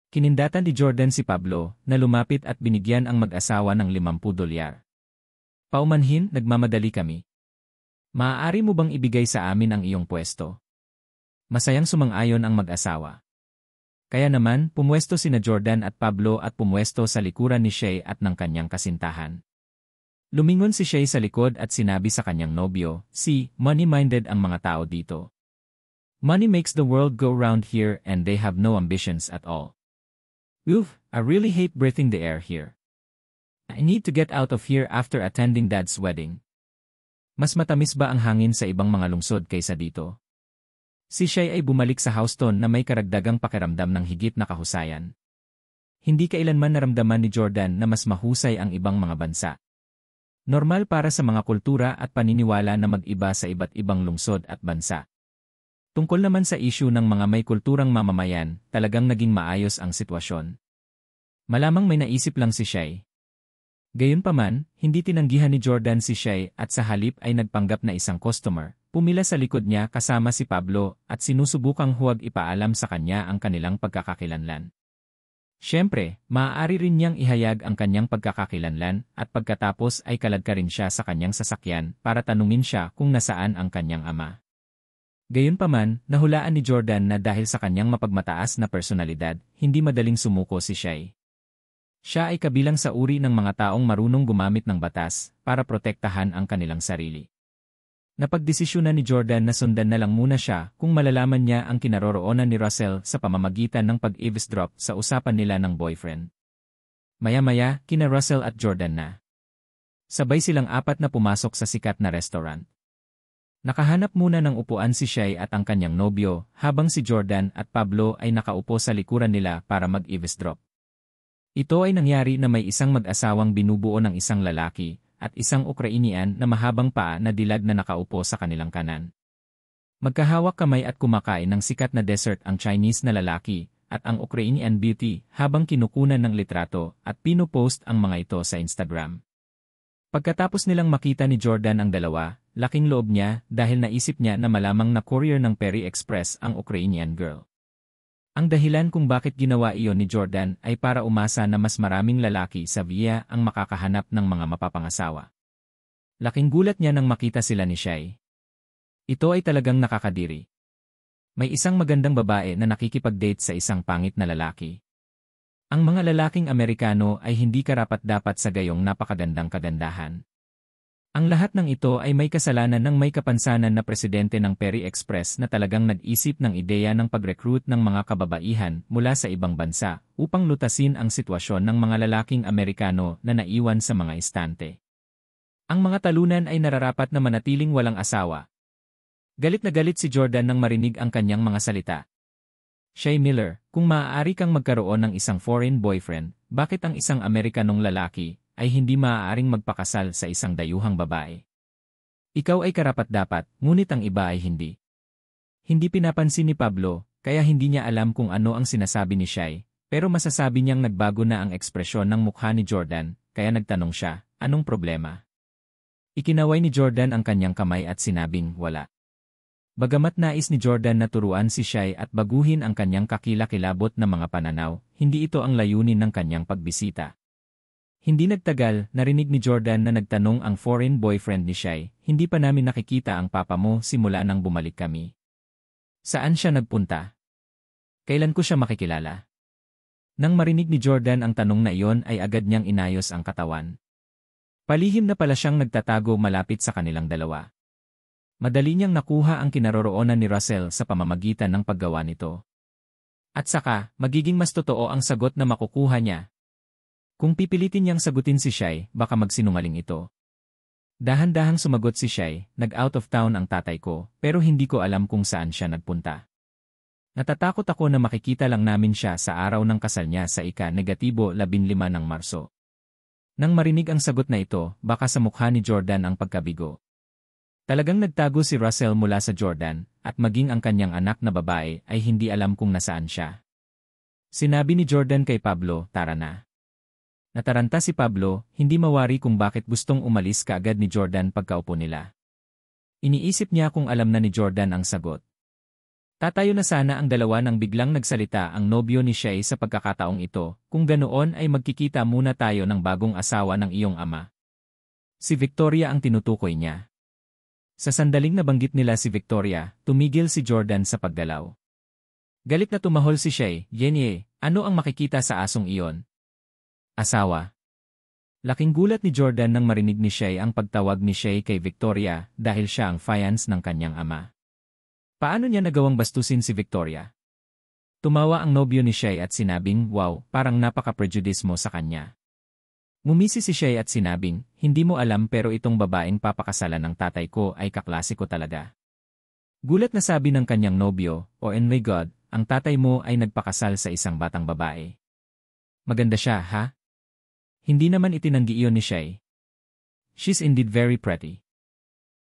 Kinindatan ni Jordan si Pablo na lumapit at binigyan ang mag-asawa ng $50. Paumanhin, nagmamadali kami. Maaari mo bang ibigay sa amin ang iyong pwesto? Masayang sumang-ayon ang mag-asawa. Kaya naman, pumwesto sina Jordan at Pablo at pumwesto sa likuran ni Shay at ng kanyang kasintahan. Lumingon si Shay sa likod at sinabi sa kanyang nobyo, money-minded ang mga tao dito. Money makes the world go round here and they have no ambitions at all. Oof, I really hate breathing the air here. I need to get out of here after attending Dad's wedding. Mas matamis ba ang hangin sa ibang mga lungsod kaysa dito? Si Shay ay bumalik sa Houston na may karagdagang pakiramdam ng higit na kahusayan. Hindi kailanman naramdaman ni Jordan na mas mahusay ang ibang mga bansa. Normal para sa mga kultura at paniniwala na mag-iba sa iba't ibang lungsod at bansa. Tungkol naman sa issue ng mga may kulturang mamamayan, talagang naging maayos ang sitwasyon. Malamang may naisip lang si Shay. Gayunpaman, hindi tinanggihan ni Jordan si Shay at sa halip ay nagpanggap na isang customer, pumila sa likod niya kasama si Pablo at sinusubukang huwag ipaalam sa kanya ang kanilang pagkakakilanlan. Siyempre, maaari rin niyang ihayag ang kanyang pagkakakilanlan at pagkatapos ay kaladka rin siya sa kanyang sasakyan para tanungin siya kung nasaan ang kanyang ama. Gayunpaman, nahulaan ni Jordan na dahil sa kanyang mapagmataas na personalidad, hindi madaling sumuko si Shay. Siya ay kabilang sa uri ng mga taong marunong gumamit ng batas para protektahan ang kanilang sarili. Napagdesisyonan ni Jordan na sundan na lang muna siya kung malalaman niya ang kinaroroonan ni Russell sa pamamagitan ng pag-eavesdrop sa usapan nila ng boyfriend. Maya-maya, kina Russell at Jordan na. Sabay silang apat na pumasok sa sikat na restaurant. Nakahanap muna ng upuan si Shay at ang kanyang nobyo habang si Jordan at Pablo ay nakaupo sa likuran nila para mag-eavesdrop. Ito ay nangyari na may isang mag-asawang binubuo ng isang lalaki at isang Ukrainian na mahabang paa na dilag na nakaupo sa kanilang kanan. Magkahawak kamay at kumakain ng sikat na dessert ang Chinese na lalaki at ang Ukrainian beauty habang kinukunan ng litrato at pinopost ang mga ito sa Instagram. Pagkatapos nilang makita ni Jordan ang dalawa, laking loob niya dahil naisip niya na malamang na courier ng Perry Express ang Ukrainian girl. Ang dahilan kung bakit ginawa iyon ni Jordan ay para umasa na mas maraming lalaki sa via ang makakahanap ng mga mapapangasawa. Laking gulat niya nang makita sila ni Shay. Ito ay talagang nakakadiri. May isang magandang babae na nakikipag-date sa isang pangit na lalaki. Ang mga lalaking Amerikano ay hindi karapat-dapat sa gayong napakagandang kagandahan. Ang lahat ng ito ay may kasalanan ng may kapansanan na presidente ng Perry Express na talagang nag-isip ng ideya ng pag-recruit ng mga kababaihan mula sa ibang bansa upang lutasin ang sitwasyon ng mga lalaking Amerikano na naiwan sa mga estante. Ang mga talunan ay nararapat na manatiling walang asawa. Galit na galit si Jordan nang marinig ang kanyang mga salita. Shay Miller, kung maaari kang magkaroon ng isang foreign boyfriend, bakit ang isang Amerikanong lalaki ay hindi maaaring magpakasal sa isang dayuhang babae? Ikaw ay karapat-dapat, ngunit ang iba ay hindi. Hindi pinapansin ni Pablo, kaya hindi niya alam kung ano ang sinasabi ni Shay, pero masasabi niyang nagbago na ang ekspresyon ng mukha ni Jordan, kaya nagtanong siya, anong problema? Ikinaway ni Jordan ang kanyang kamay at sinabing, wala. Bagamat nais ni Jordan na turuan si Shay at baguhin ang kanyang kakilakilabot na mga pananaw, hindi ito ang layunin ng kanyang pagbisita. Hindi nagtagal, narinig ni Jordan na nagtanong ang foreign boyfriend ni Shay, hindi pa namin nakikita ang papa mo simula nang bumalik kami. Saan siya nagpunta? Kailan ko siya makikilala? Nang marinig ni Jordan ang tanong na iyon ay agad niyang inayos ang katawan. Palihim na pala siyang nagtatago malapit sa kanilang dalawa. Madali niyang nakuha ang kinaroroonan ni Russell sa pamamagitan ng paggawa nito. At saka, magiging mas totoo ang sagot na makukuha niya. Kung pipilitin niyang sagutin si Shay, baka magsinungaling ito. Dahan-dahang sumagot si Shay, nag-out of town ang tatay ko, pero hindi ko alam kung saan siya nagpunta. Natatakot ako na makikita lang namin siya sa araw ng kasal niya sa ika-15 ng Marso. Nang marinig ang sagot na ito, baka sa mukha ni Jordan ang pagkabigo. Talagang nagtago si Russell mula sa Jordan, at maging ang kanyang anak na babae ay hindi alam kung nasaan siya. Sinabi ni Jordan kay Pablo, "Tara na." Nataranta si Pablo, hindi mawari kung bakit gustong umalis kaagad ni Jordan pagkaupo nila. Iniisip niya kung alam na ni Jordan ang sagot. Tatayo na sana ang dalawa nang biglang nagsalita ang nobyo ni Shay sa pagkakataong ito, "Kung ganoon ay magkikita muna tayo ng bagong asawa ng iyong ama." Si Victoria ang tinutukoy niya. Sa sandaling nabanggit nila si Victoria, tumigil si Jordan sa paggalaw. Galit na tumahol si Shay, "Yenye, ano ang makikita sa asong iyon? Asawa." Laking gulat ni Jordan nang marinig ni Shay ang pagtawag ni Shay kay Victoria dahil siya ang fiancé ng kanyang ama. Paano niya nagawang bastusin si Victoria? Tumawa ang nobyo ni Shay at sinabing, "Wow, parang napaka-prejudice mo sa kanya." Ngumisi si Shay at sinabing, "Hindi mo alam pero itong babaeng papakasalan ng tatay ko ay kaklase ko talaga." Gulat na sabi ng kanyang nobyo, "Oh my God, ang tatay mo ay nagpakasal sa isang batang babae. Maganda siya, ha?" Hindi naman itinanggi iyon ni Shay. "She's indeed very pretty.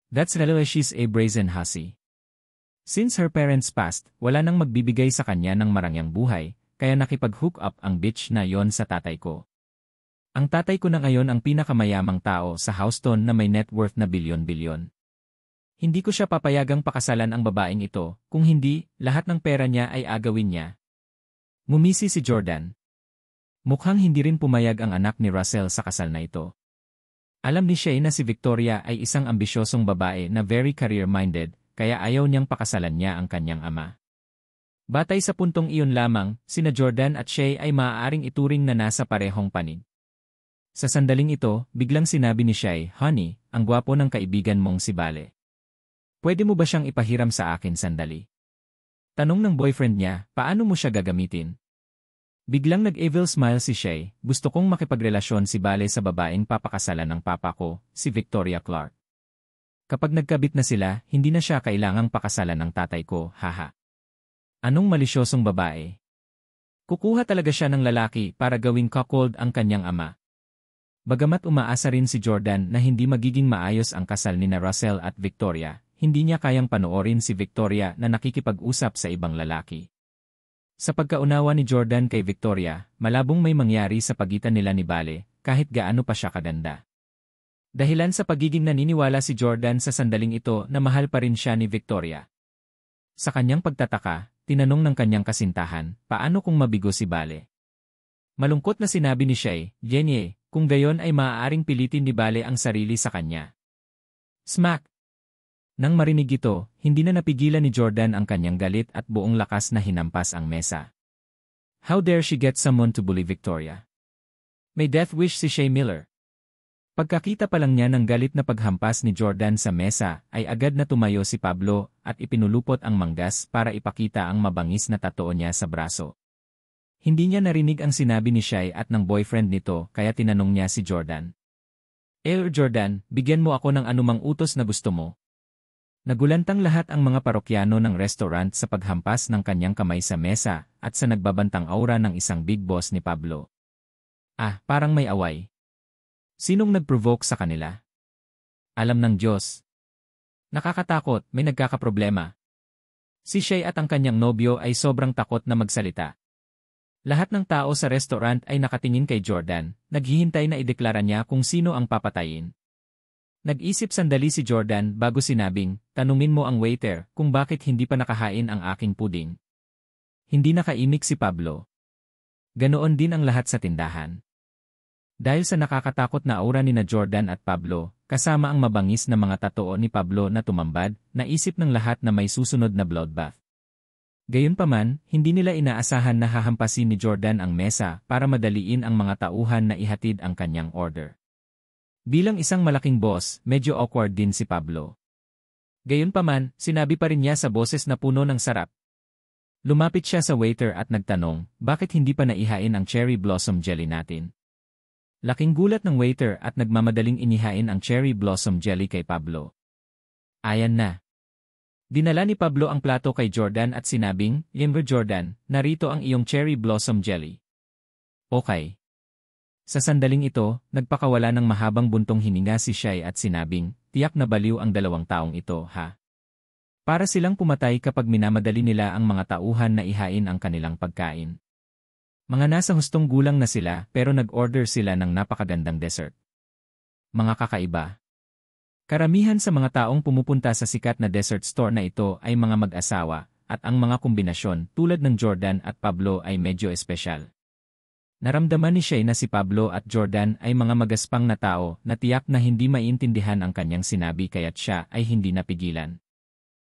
That's really she's a brazen hussy. Since her parents passed, wala nang magbibigay sa kanya ng marangyang buhay, kaya nakipag-hook up ang bitch na yon sa tatay ko. Ang tatay ko na ngayon ang pinakamayamang tao sa Houston na may net worth na bilyon-bilyon. Hindi ko siya papayagang pakasalan ang babaeng ito, kung hindi, lahat ng pera niya ay agawin niya." Ngumisi si Jordan. Mukhang hindi rin pumayag ang anak ni Russell sa kasal na ito. Alam ni Shay na si Victoria ay isang ambisyosong babae na very career-minded, kaya ayaw niyang pakasalan niya ang kanyang ama. Batay sa puntong iyon lamang, sina Jordan at Shay ay maaaring ituring na nasa parehong panig. Sa sandaling ito, biglang sinabi ni Shay, "Honey, ang gwapo ng kaibigan mong si Bale. Pwede mo ba siyang ipahiram sa akin sandali?" Tanong ng boyfriend niya, "Paano mo siya gagamitin?" Biglang nag-evil smile si Shay, "Gusto kong makipagrelasyon si Bale sa babaeng papakasalan ng papa ko, si Victoria Clark. Kapag nagkabit na sila, hindi na siya kailangang pakasalan ng tatay ko, haha." Anong malisyosong babae? Kukuha talaga siya ng lalaki para gawing cuckold ang kanyang ama. Bagamat umaasa rin si Jordan na hindi magiging maayos ang kasal ni Russell at Victoria, hindi niya kayang panoorin si Victoria na nakikipag-usap sa ibang lalaki. Sa pagkaunawa ni Jordan kay Victoria, malabong may mangyari sa pagitan nila ni Bale, kahit gaano pa siya kaganda. Dahilan sa pagiging naniniwala si Jordan sa sandaling ito na mahal pa rin siya ni Victoria. Sa kanyang pagtataka, tinanong ng kanyang kasintahan, paano kung mabigo si Bale? Malungkot na sinabi ni Shay, "Jenny, kung gayon ay maaaring pilitin ni Bale ang sarili sa kanya." Smack! Nang marinig ito, hindi na napigilan ni Jordan ang kanyang galit at buong lakas na hinampas ang mesa. How dare she get someone to bully Victoria? May death wish si Shay Miller. Pagkakita pa lang niya ng galit na paghampas ni Jordan sa mesa, ay agad na tumayo si Pablo at ipinulupot ang manggas para ipakita ang mabangis na tattoo niya sa braso. Hindi niya narinig ang sinabi ni Shay at ng boyfriend nito kaya tinanong niya si Jordan. Jordan, bigyan mo ako ng anumang utos na gusto mo." Nagulantang lahat ang mga parokyano ng restaurant sa paghampas ng kanyang kamay sa mesa at sa nagbabantang aura ng isang big boss ni Pablo. Parang may away. Sinong nag-provoke sa kanila? Alam ng Diyos. Nakakatakot, may nagkakaproblema. Si Shay at ang kanyang nobyo ay sobrang takot na magsalita. Lahat ng tao sa restaurant ay nakatingin kay Jordan, naghihintay na ideklara niya kung sino ang papatayin. Nag-isip sandali si Jordan bago sinabing, "Tanungin mo ang waiter kung bakit hindi pa nakahain ang aking puding." Hindi nakaimik si Pablo. Ganoon din ang lahat sa tindahan. Dahil sa nakakatakot na aura ni Jordan at Pablo, kasama ang mabangis na mga tattoo ni Pablo na tumambad, naisip ng lahat na may susunod na bloodbath. Gayunpaman, hindi nila inaasahan na hahampasin ni Jordan ang mesa para madaliin ang mga tauhan na ihatid ang kanyang order. Bilang isang malaking boss, medyo awkward din si Pablo. Gayunpaman, sinabi pa rin niya sa boses na puno ng sarap. Lumapit siya sa waiter at nagtanong, bakit hindi pa naihain ang cherry blossom jelly natin? Laking gulat ng waiter at nagmamadaling inihain ang cherry blossom jelly kay Pablo. Ayan na. Dinala ni Pablo ang plato kay Jordan at sinabing, Jordan, narito ang iyong cherry blossom jelly. Okay. Sa sandaling ito, nagpakawala ng mahabang buntong hininga si Shai at sinabing, tiyak na baliw ang dalawang taong ito, ha? Para silang pumatay kapag minamadali nila ang mga tauhan na ihain ang kanilang pagkain. Mga nasa hustong gulang na sila pero nag-order sila ng napakagandang dessert. Mga kakaiba. Karamihan sa mga taong pumupunta sa sikat na dessert store na ito ay mga mag-asawa, at ang mga kombinasyon tulad ng Jordan at Pablo ay medyo espesyal. Naramdaman ni Shai na si Pablo at Jordan ay mga magaspang na tao na tiyak na hindi maintindihan ang kanyang sinabi kaya't siya ay hindi napigilan.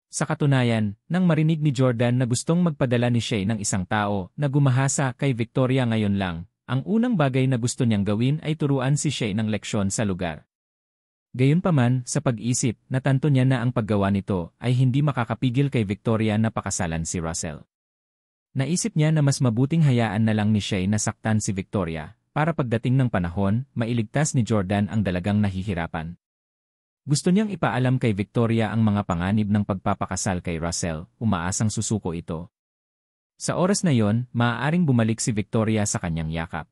Sa katunayan, nang marinig ni Jordan na gustong magpadala ni Shai ng isang tao na gumahasa kay Victoria ngayon lang, ang unang bagay na gusto niyang gawin ay turuan si Shai ng leksyon sa lugar. Gayunpaman, sa pag-isip, natanto niya na ang paggawa nito ay hindi makakapigil kay Victoria na pakasalan si Russell. Naisip niya na mas mabuting hayaan na lang ni Shai na saktan si Victoria, para pagdating ng panahon, mailigtas ni Jordan ang dalagang nahihirapan. Gusto niyang ipaalam kay Victoria ang mga panganib ng pagpapakasal kay Russell, umaasang susuko ito. Sa oras na yon, maaaring bumalik si Victoria sa kanyang yakap.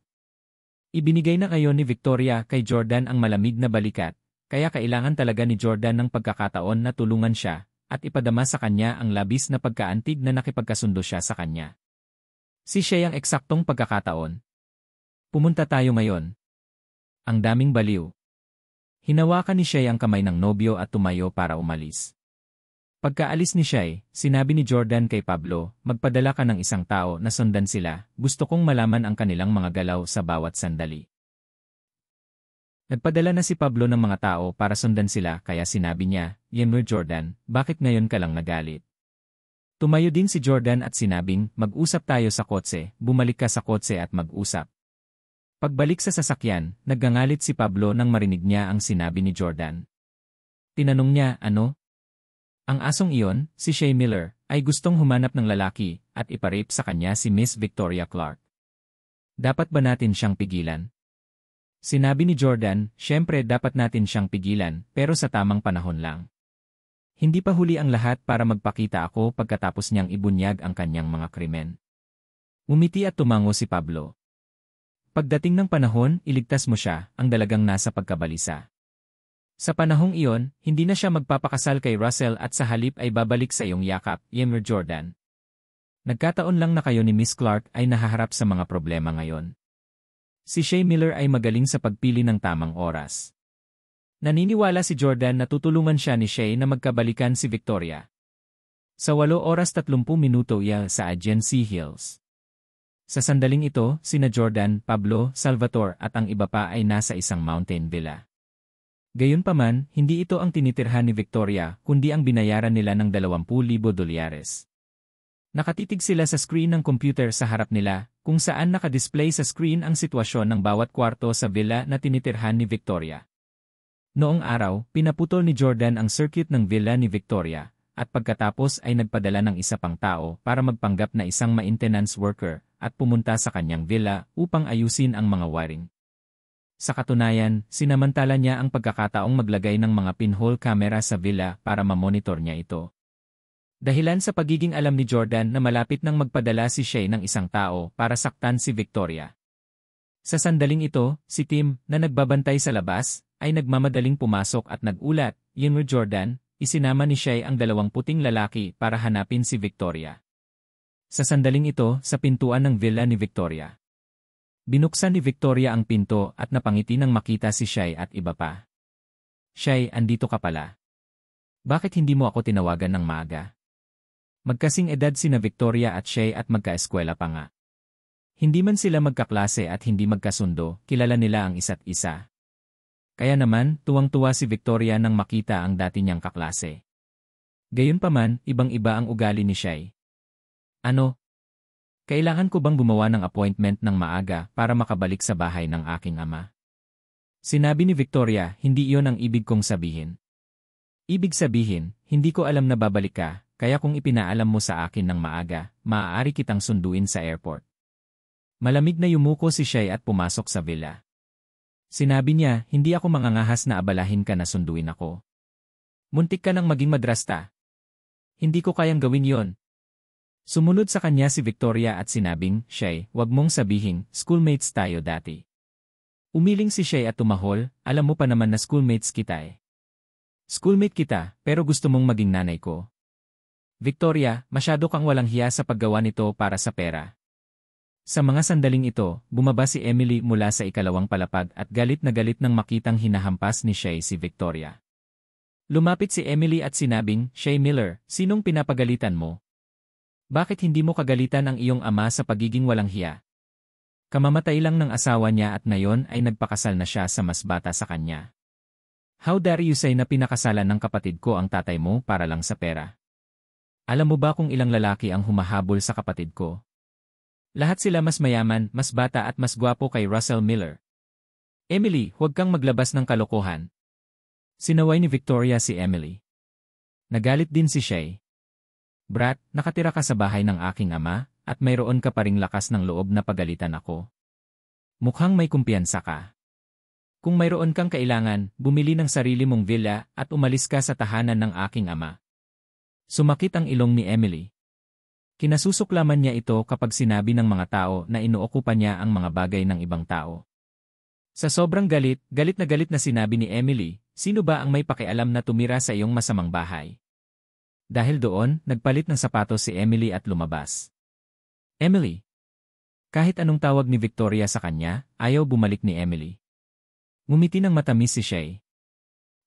Ibinigay na ngayon ni Victoria kay Jordan ang malamig na balikat, kaya kailangan talaga ni Jordan ng pagkakataon na tulungan siya, at ipadama sa kanya ang labis na pagkaantig na nakipagkasundo siya sa kanya. Si Shai ang eksaktong pagkakataon. Pumunta tayo ngayon. Ang daming baliw. Hinawakan ni Shai ang kamay ng nobyo at tumayo para umalis. Pagkaalis ni Shai, sinabi ni Jordan kay Pablo, magpadala ka ng isang tao na sundan sila, gusto kong malaman ang kanilang mga galaw sa bawat sandali. Nagpadala na si Pablo ng mga tao para sundan sila kaya sinabi niya, Yemmer Jordan, bakit ngayon ka lang nagalit? Tumayo din si Jordan at sinabing, mag-usap tayo sa kotse, bumalik ka sa kotse at mag-usap. Pagbalik sa sasakyan, naggangalit si Pablo nang marinig niya ang sinabi ni Jordan. Tinanong niya, ano? Ang asong iyon, si Shai Miller, ay gustong humanap ng lalaki at iparape sa kanya si Miss Victoria Clark. Dapat ba natin siyang pigilan? Sinabi ni Jordan, syempre dapat natin siyang pigilan, pero sa tamang panahon lang. Hindi pa huli ang lahat para magpakita ako pagkatapos niyang ibunyag ang kanyang mga krimen. Umiti at tumango si Pablo. Pagdating ng panahon, iligtas mo siya, ang dalagang nasa pagkabalisa. Sa panahong iyon, hindi na siya magpapakasal kay Russell at sa halip ay babalik sa iyong yakap, Yemmer Jordan. Nagkataon lang na kayo ni Miss Clark ay nahaharap sa mga problema ngayon. Si Shai Miller ay magaling sa pagpili ng tamang oras. Naniniwala si Jordan na tutulungan siya ni Shai na magkabalikan si Victoria. Sa 8 oras 30 minuto sa Agency Hills. Sa sandaling ito, sina Jordan, Pablo, Salvatore at ang iba pa ay nasa isang mountain villa. Gayunpaman, hindi ito ang tinitirhan ni Victoria kundi ang binayaran nila ng $20,000. Nakatitig sila sa screen ng computer sa harap nila, kung saan nakadisplay sa screen ang sitwasyon ng bawat kwarto sa villa na tinitirhan ni Victoria. Noong araw, pinaputol ni Jordan ang circuit ng villa ni Victoria, at pagkatapos ay nagpadala ng isa pang tao para magpanggap na isang maintenance worker at pumunta sa kanyang villa upang ayusin ang mga wiring. Sa katunayan, sinamantala niya ang pagkakataong maglagay ng mga pinhole camera sa villa para mamonitor niya ito. Dahilan sa pagiging alam ni Jordan na malapit nang magpadala si Shai ng isang tao para saktan si Victoria. Sa sandaling ito, si Tim, na nagbabantay sa labas, ay nagmamadaling pumasok at nagulat, Yemmer Jordan, isinama ni Shai ang 2 puting lalaki para hanapin si Victoria. Sa sandaling ito, sa pintuan ng villa ni Victoria. Binuksan ni Victoria ang pinto at napangiti nang makita si Shai at iba pa. Shai, andito ka pala. Bakit hindi mo ako tinawagan ng maaga? Magkasing edad sina Victoria at Shai at magkaeskwela pa nga. Hindi man sila magkaklase at hindi magkasundo, kilala nila ang isa't isa. Kaya naman, tuwang-tuwa si Victoria nang makita ang dati niyang kaklase. Gayunpaman, ibang-iba ang ugali ni Shai. Ano? Kailangan ko bang gumawa ng appointment ng maaga para makabalik sa bahay ng aking ama? Sinabi ni Victoria, hindi iyon ang ibig kong sabihin. Ibig sabihin, hindi ko alam na babalik ka. Kaya kung ipinaalam mo sa akin ng maaga, maaari kitang sunduin sa airport. Malamig na yumuko si Shai at pumasok sa villa. Sinabi niya, hindi ako mangangahas na abalahin ka na sunduin ako. Muntik ka nang maging madrasta. Hindi ko kayang gawin yon. Sumunod sa kanya si Victoria at sinabing, Shai, wag mong sabihin, schoolmates tayo dati. Umiling si Shay at tumahol, alam mo pa naman na schoolmates kita eh. Schoolmate kita, pero gusto mong maging nanay ko. Victoria, masyado kang walang hiya sa paggawa nito para sa pera. Sa mga sandaling ito, bumaba si Emily mula sa ikalawang palapag at galit na galit nang makitang hinahampas ni Shay si Victoria. Lumapit si Emily at sinabing, Shay Miller, sinong pinapagalitan mo? Bakit hindi mo kagalitan ang iyong ama sa pagiging walang hiya? Kamamatay lang ng asawa niya at ngayon ay nagpakasal na siya sa mas bata sa kanya. How dare you say na pinakasalan ng kapatid ko ang tatay mo para lang sa pera? Alam mo ba kung ilang lalaki ang humahabol sa kapatid ko? Lahat sila mas mayaman, mas bata at mas gwapo kay Russell Miller. Emily, huwag kang maglabas ng kalokohan. Sinaway ni Victoria si Emily. Nagalit din si Shay. Brat, nakatira ka sa bahay ng aking ama, at mayroon ka pa ring lakas ng loob na pagalitan ako. Mukhang may kumpiyansa ka. Kung mayroon kang kailangan, bumili ng sarili mong villa at umalis ka sa tahanan ng aking ama. Sumakit ang ilong ni Emily. Kinasusuklaman niya ito kapag sinabi ng mga tao na inuokupa niya ang mga bagay ng ibang tao. Sa sobrang galit na sinabi ni Emily, sino ba ang may pakialam na tumira sa iyong masamang bahay? Dahil doon, nagpalit ng sapatos si Emily at lumabas. Emily. Kahit anong tawag ni Victoria sa kanya, ayaw bumalik ni Emily. Ngumiti ng matamis si Shay.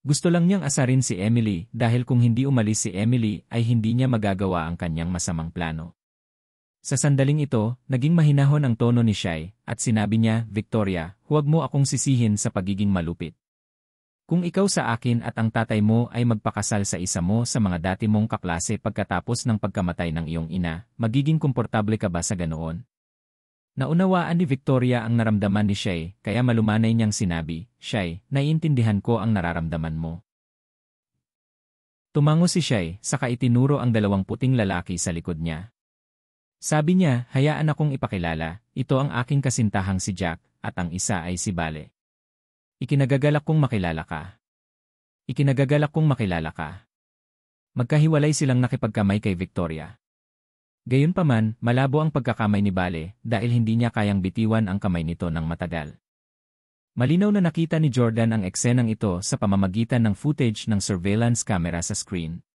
Gusto lang niyang asarin si Emily dahil kung hindi umalis si Emily ay hindi niya magagawa ang kanyang masamang plano. Sa sandaling ito, naging mahinahon ang tono ni Shay at sinabi niya, Victoria, huwag mo akong sisihin sa pagiging malupit. Kung ikaw sa akin at ang tatay mo ay magpakasal sa isa mo sa mga dati mong kaklase pagkatapos ng pagkamatay ng iyong ina, magiging komportable ka ba sa ganoon? Naunawaan ni Victoria ang naramdaman ni Shay, kaya malumanay niyang sinabi, Shay, naiintindihan ko ang nararamdaman mo. Tumango si Shay, saka itinuro ang 2 puting lalaki sa likod niya. Sabi niya, hayaan akong ipakilala, ito ang aking kasintahang si Jack, at ang isa ay si Bale. Ikinagagalak kong makilala ka. Ikinagagalak kong makilala ka. Magkahiwalay silang nakipagkamay kay Victoria. Gayunpaman, malabo ang pagkakamay ni Bale dahil hindi niya kayang bitiwan ang kamay nito ng matagal. Malinaw na nakita ni Jordan ang eksenang ito sa pamamagitan ng footage ng surveillance camera sa screen.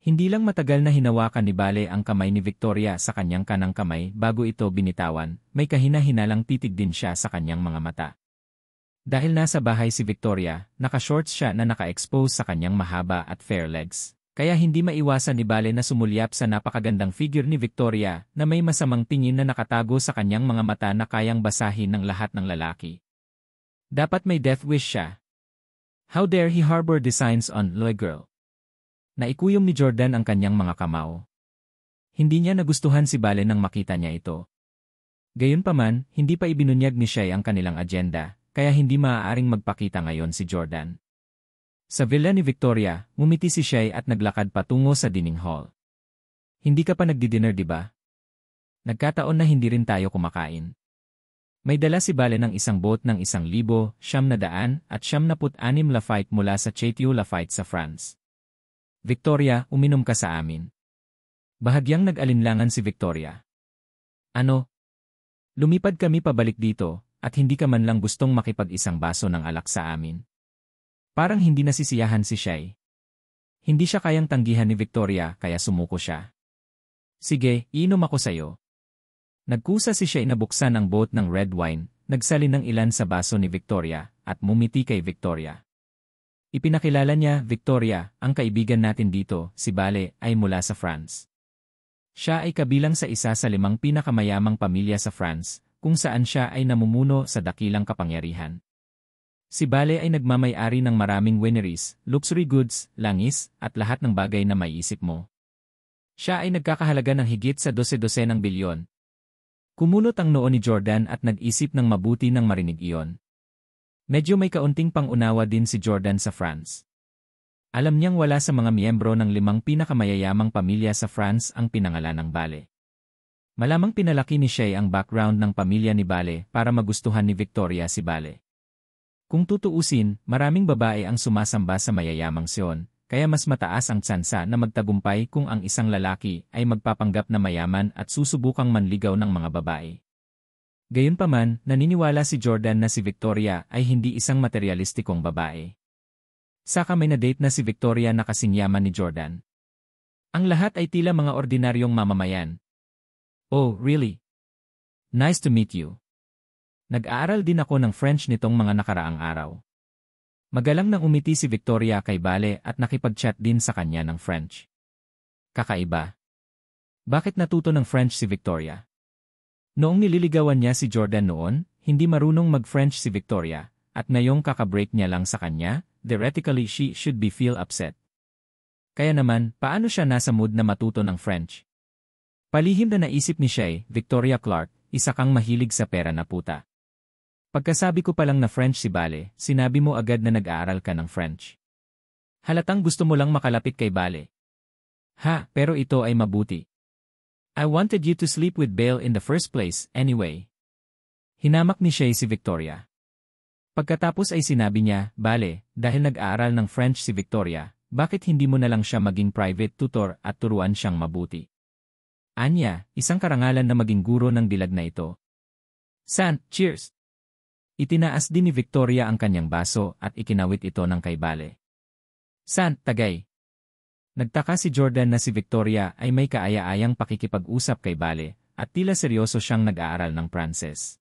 Hindi lang matagal na hinawakan ni Bale ang kamay ni Victoria sa kanyang kanang kamay bago ito binitawan, may kahina-hinalang titig din siya sa kanyang mga mata. Dahil nasa bahay si Victoria, naka-shorts siya na naka-expose sa kanyang mahaba at fair legs. Kaya hindi maiwasan ni Bale na sumulyap sa napakagandang figure ni Victoria na may masamang tingin na nakatago sa kanyang mga mata na kayang basahin ng lahat ng lalaki. Dapat may death wish siya. How dare he harbor designs on Loy Girl? Naikuyom ni Jordan ang kanyang mga kamao. Hindi niya nagustuhan si Bale nang makita niya ito. Gayunpaman, hindi pa ibinunyag ni Shay ang kanilang agenda, kaya hindi maaaring magpakita ngayon si Jordan. Sa villa ni Victoria, ngumiti si Shay at naglakad patungo sa dining hall. Hindi ka pa nagdi-dinner, di ba? Nagkataon na hindi rin tayo kumakain. May dala si Bale ng isang boat ng 1,900 at 76 Lafite mula sa Chateau Lafite sa France. Victoria, uminom ka sa amin. Bahagyang nag-alinlangan si Victoria. Ano? Lumipad kami pabalik dito, at hindi ka man lang gustong makipag-isang baso ng alak sa amin. Parang hindi nasisiyahan si Shay. Hindi siya kayang tanggihan ni Victoria kaya sumuko siya. Sige, iinom ako sayo. Nagkusa si Shay na buksan ang boat ng red wine, nagsalin ng ilan sa baso ni Victoria, at mumiti kay Victoria. Ipinakilala niya, Victoria, ang kaibigan natin dito, si Bale, ay mula sa France. Siya ay kabilang sa isa sa 5 pinakamayamang pamilya sa France, kung saan siya ay namumuno sa dakilang kapangyarihan. Si Bale ay nagmamay-ari ng maraming wineries, luxury goods, langis, at lahat ng bagay na maiisip mo. Siya ay nagkakahalaga ng higit sa 12 ng bilyon. Kumunot ang noo ni Jordan at nag-isip ng mabuti nang marinig iyon. Medyo may kaunting pangunawa din si Jordan sa France. Alam niyang wala sa mga miyembro ng 5 pinakamayayamang pamilya sa France ang pinangalan ng Bale. Malamang pinalaki ni Shay ang background ng pamilya ni Bale para magustuhan ni Victoria si Bale. Kung tutuusin, maraming babae ang sumasamba sa mayayamang siyon, kaya mas mataas ang tsansa na magtagumpay kung ang isang lalaki ay magpapanggap na mayaman at susubukang manligaw ng mga babae. Gayunpaman, naniniwala si Jordan na si Victoria ay hindi isang materialistikong babae. Saka may na-date na si Victoria na kasing yaman ni Jordan. Ang lahat ay tila mga ordinaryong mamamayan. Oh, really? Nice to meet you. Nag-aaral din ako ng French nitong mga nakaraang araw. Magalang nang umiti si Victoria kay Bale at nakipag-chat din sa kanya ng French. Kakaiba. Bakit natuto ng French si Victoria? Noong nililigawan niya si Jordan noon, hindi marunong mag-French si Victoria, at ngayong kakabreak niya lang sa kanya, theoretically she should be feel upset. Kaya naman, paano siya nasa mood na matuto ng French? Palihim na naisip ni Shay, Victoria Clark, isa kang mahilig sa pera na puta. Pagkasabi ko palang na French si Bale, sinabi mo agad na nag-aaral ka ng French. Halatang gusto mo lang makalapit kay Bale. Ha, pero ito ay mabuti. I wanted you to sleep with Bale in the first place, anyway. Hinamak ni Shay si Victoria. Pagkatapos ay sinabi niya, Bale, dahil nag-aaral ng French si Victoria, bakit hindi mo na lang siya maging private tutor at turuan siyang mabuti? Anya, isang karangalan na maging guro ng dilag na ito. Sant, cheers! Itinaas din ni Victoria ang kanyang baso at ikinawit ito ng kay Bale. Sant, tagay! Nagtaka si Jordan na si Victoria ay may kaaya-ayang pakikipag-usap kay Bale at tila seryoso siyang nag-aaral ng Pranses.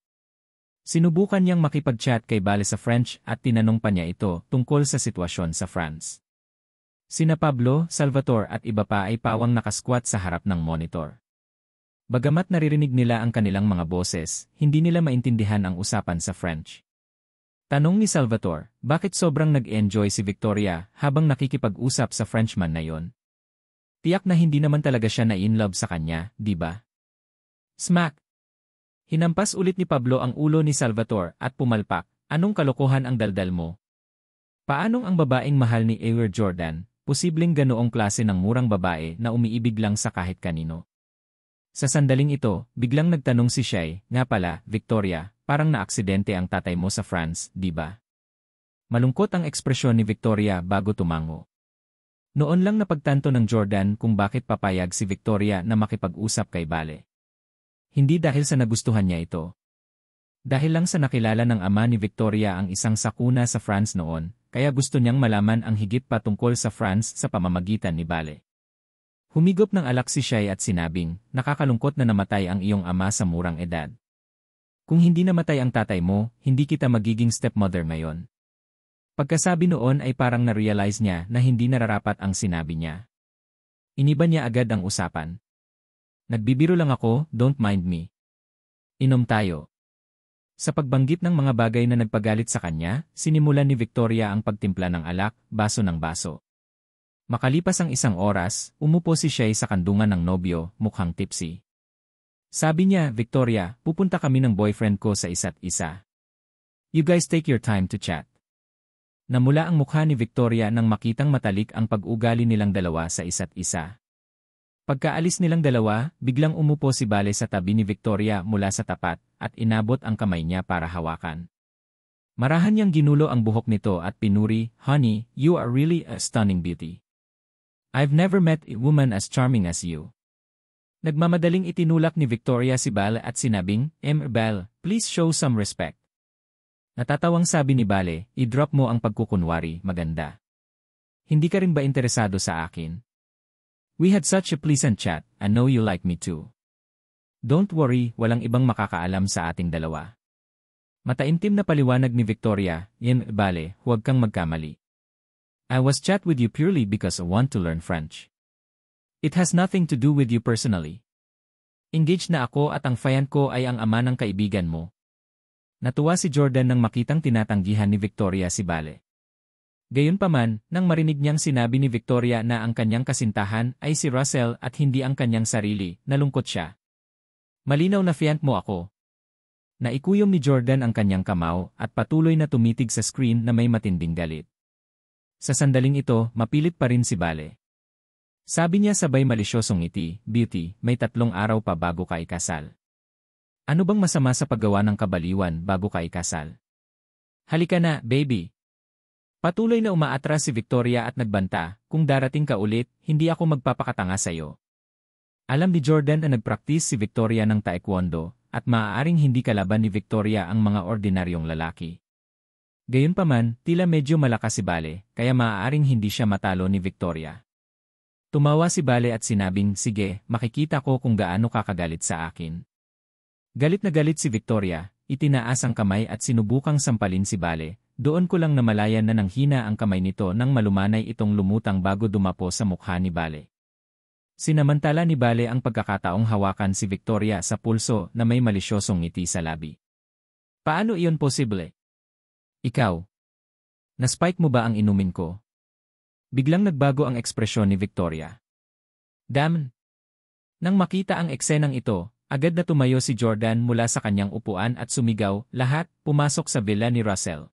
Sinubukan niyang makipag-chat kay Bale sa French at tinanong pa niya ito tungkol sa sitwasyon sa France. Sina Pablo, Salvatore at iba pa ay pawang nakasquat sa harap ng monitor. Bagamat naririnig nila ang kanilang mga boses, hindi nila maintindihan ang usapan sa French. Tanong ni Salvatore, bakit sobrang nag-enjoy si Victoria habang nakikipag-usap sa Frenchman na yon? Tiyak na hindi naman talaga siya na-in-love sa kanya, di ba? Smack! Hinampas ulit ni Pablo ang ulo ni Salvatore at pumalpak, anong kalokohan ang daldal mo? Paanong ang babaeng mahal ni Air Jordan, posibleng ganoong klase ng murang babae na umiibig lang sa kahit kanino? Sa sandaling ito, biglang nagtanong si Shay, nga pala, Victoria, parang naaksidente ang tatay mo sa France, di ba? Malungkot ang ekspresyon ni Victoria bago tumango. Noon lang napagtanto ng Jordan kung bakit papayag si Victoria na makipag-usap kay Bale. Hindi dahil sa nagustuhan niya ito. Dahil lang sa nakilala ng ama ni Victoria ang isang sakuna sa France noon, kaya gusto niyang malaman ang higit pa tungkol sa France sa pamamagitan ni Bale. Humigop ng alak si Shay at sinabing, nakakalungkot na namatay ang iyong ama sa murang edad. Kung hindi namatay ang tatay mo, hindi kita magiging stepmother ngayon. Pagkasabi noon ay parang na-realize niya na hindi nararapat ang sinabi niya. Iniba niya agad ang usapan. Nagbibiro lang ako, don't mind me. Inom tayo. Sa pagbanggit ng mga bagay na nagpagalit sa kanya, sinimulan ni Victoria ang pagtimpla ng alak, baso ng baso. Makalipas ang isang oras, umupo si Shay sa kandungan ng nobyo, mukhang tipsy. Sabi niya, Victoria, pupunta kami ng boyfriend ko sa isa't isa. You guys take your time to chat. Namula ang mukha ni Victoria nang makitang matalik ang pag-ugali nilang dalawa sa isa't isa. Pagkaalis nilang dalawa, biglang umupo si Bale sa tabi ni Victoria mula sa tapat at inabot ang kamay niya para hawakan. Marahan niyang ginulo ang buhok nito at pinuri, Honey, you are really a stunning beauty. I've never met a woman as charming as you. Nagmamadaling itinulak ni Victoria si Bale at sinabing, Bale, please show some respect. Natatawang sabi ni Bale, i-drop mo ang pagkukunwari, maganda. Hindi ka rin ba interesado sa akin? We had such a pleasant chat, I know you like me too. Don't worry, walang ibang makakaalam sa ating dalawa. Mataimtim na paliwanag ni Victoria, Bale, huwag kang magkamali. I was chat with you purely because I want to learn French. It has nothing to do with you personally. Engaged na ako at ang fiancé ko ay ang ama ng kaibigan mo. Natuwa si Jordan nang makitang tinatanggihan ni Victoria si Bale. Gayunpaman, nang marinig niyang sinabi ni Victoria na ang kanyang kasintahan ay si Russell at hindi ang kanyang sarili, nalungkot siya. Malinaw na fiancé mo ako. Naikuyom ni Jordan ang kanyang kamao at patuloy na tumitig sa screen na may matinding galit. Sa sandaling ito, mapilit pa rin si Bale. Sabi niya sabay malisyosong ngiti, Beauty, may 3 araw pa bago ka ikasal. Ano bang masama sa paggawa ng kabaliwan bago ka ikasal? Halika na, baby. Patuloy na umaatras si Victoria at nagbanta, kung darating ka ulit, hindi ako magpapakatanga sa'yo. Alam ni Jordan na nagpraktis si Victoria ng taekwondo, at maaaring hindi kalaban ni Victoria ang mga ordinaryong lalaki. Gayunpaman, tila medyo malakas si Bale, kaya maaaring hindi siya matalo ni Victoria. Tumawa si Bale at sinabing, sige, makikita ko kung gaano kakagalit sa akin. Galit na galit si Victoria, itinaas ang kamay at sinubukang sampalin si Bale. Doon ko lang namalayan na nanghina ang kamay nito nang malumanay itong lumutang bago dumapo sa mukha ni Bale. Sinamantala ni Bale ang pagkakataong hawakan si Victoria sa pulso na may malisyosong ngiti sa labi. Paano iyon posible? Ikaw. Na-spike mo ba ang inumin ko? Biglang nagbago ang ekspresyon ni Victoria. Damn! Nang makita ang eksenang ito, agad na tumayo si Jordan mula sa kanyang upuan at sumigaw, lahat, pumasok sa villa ni Russell.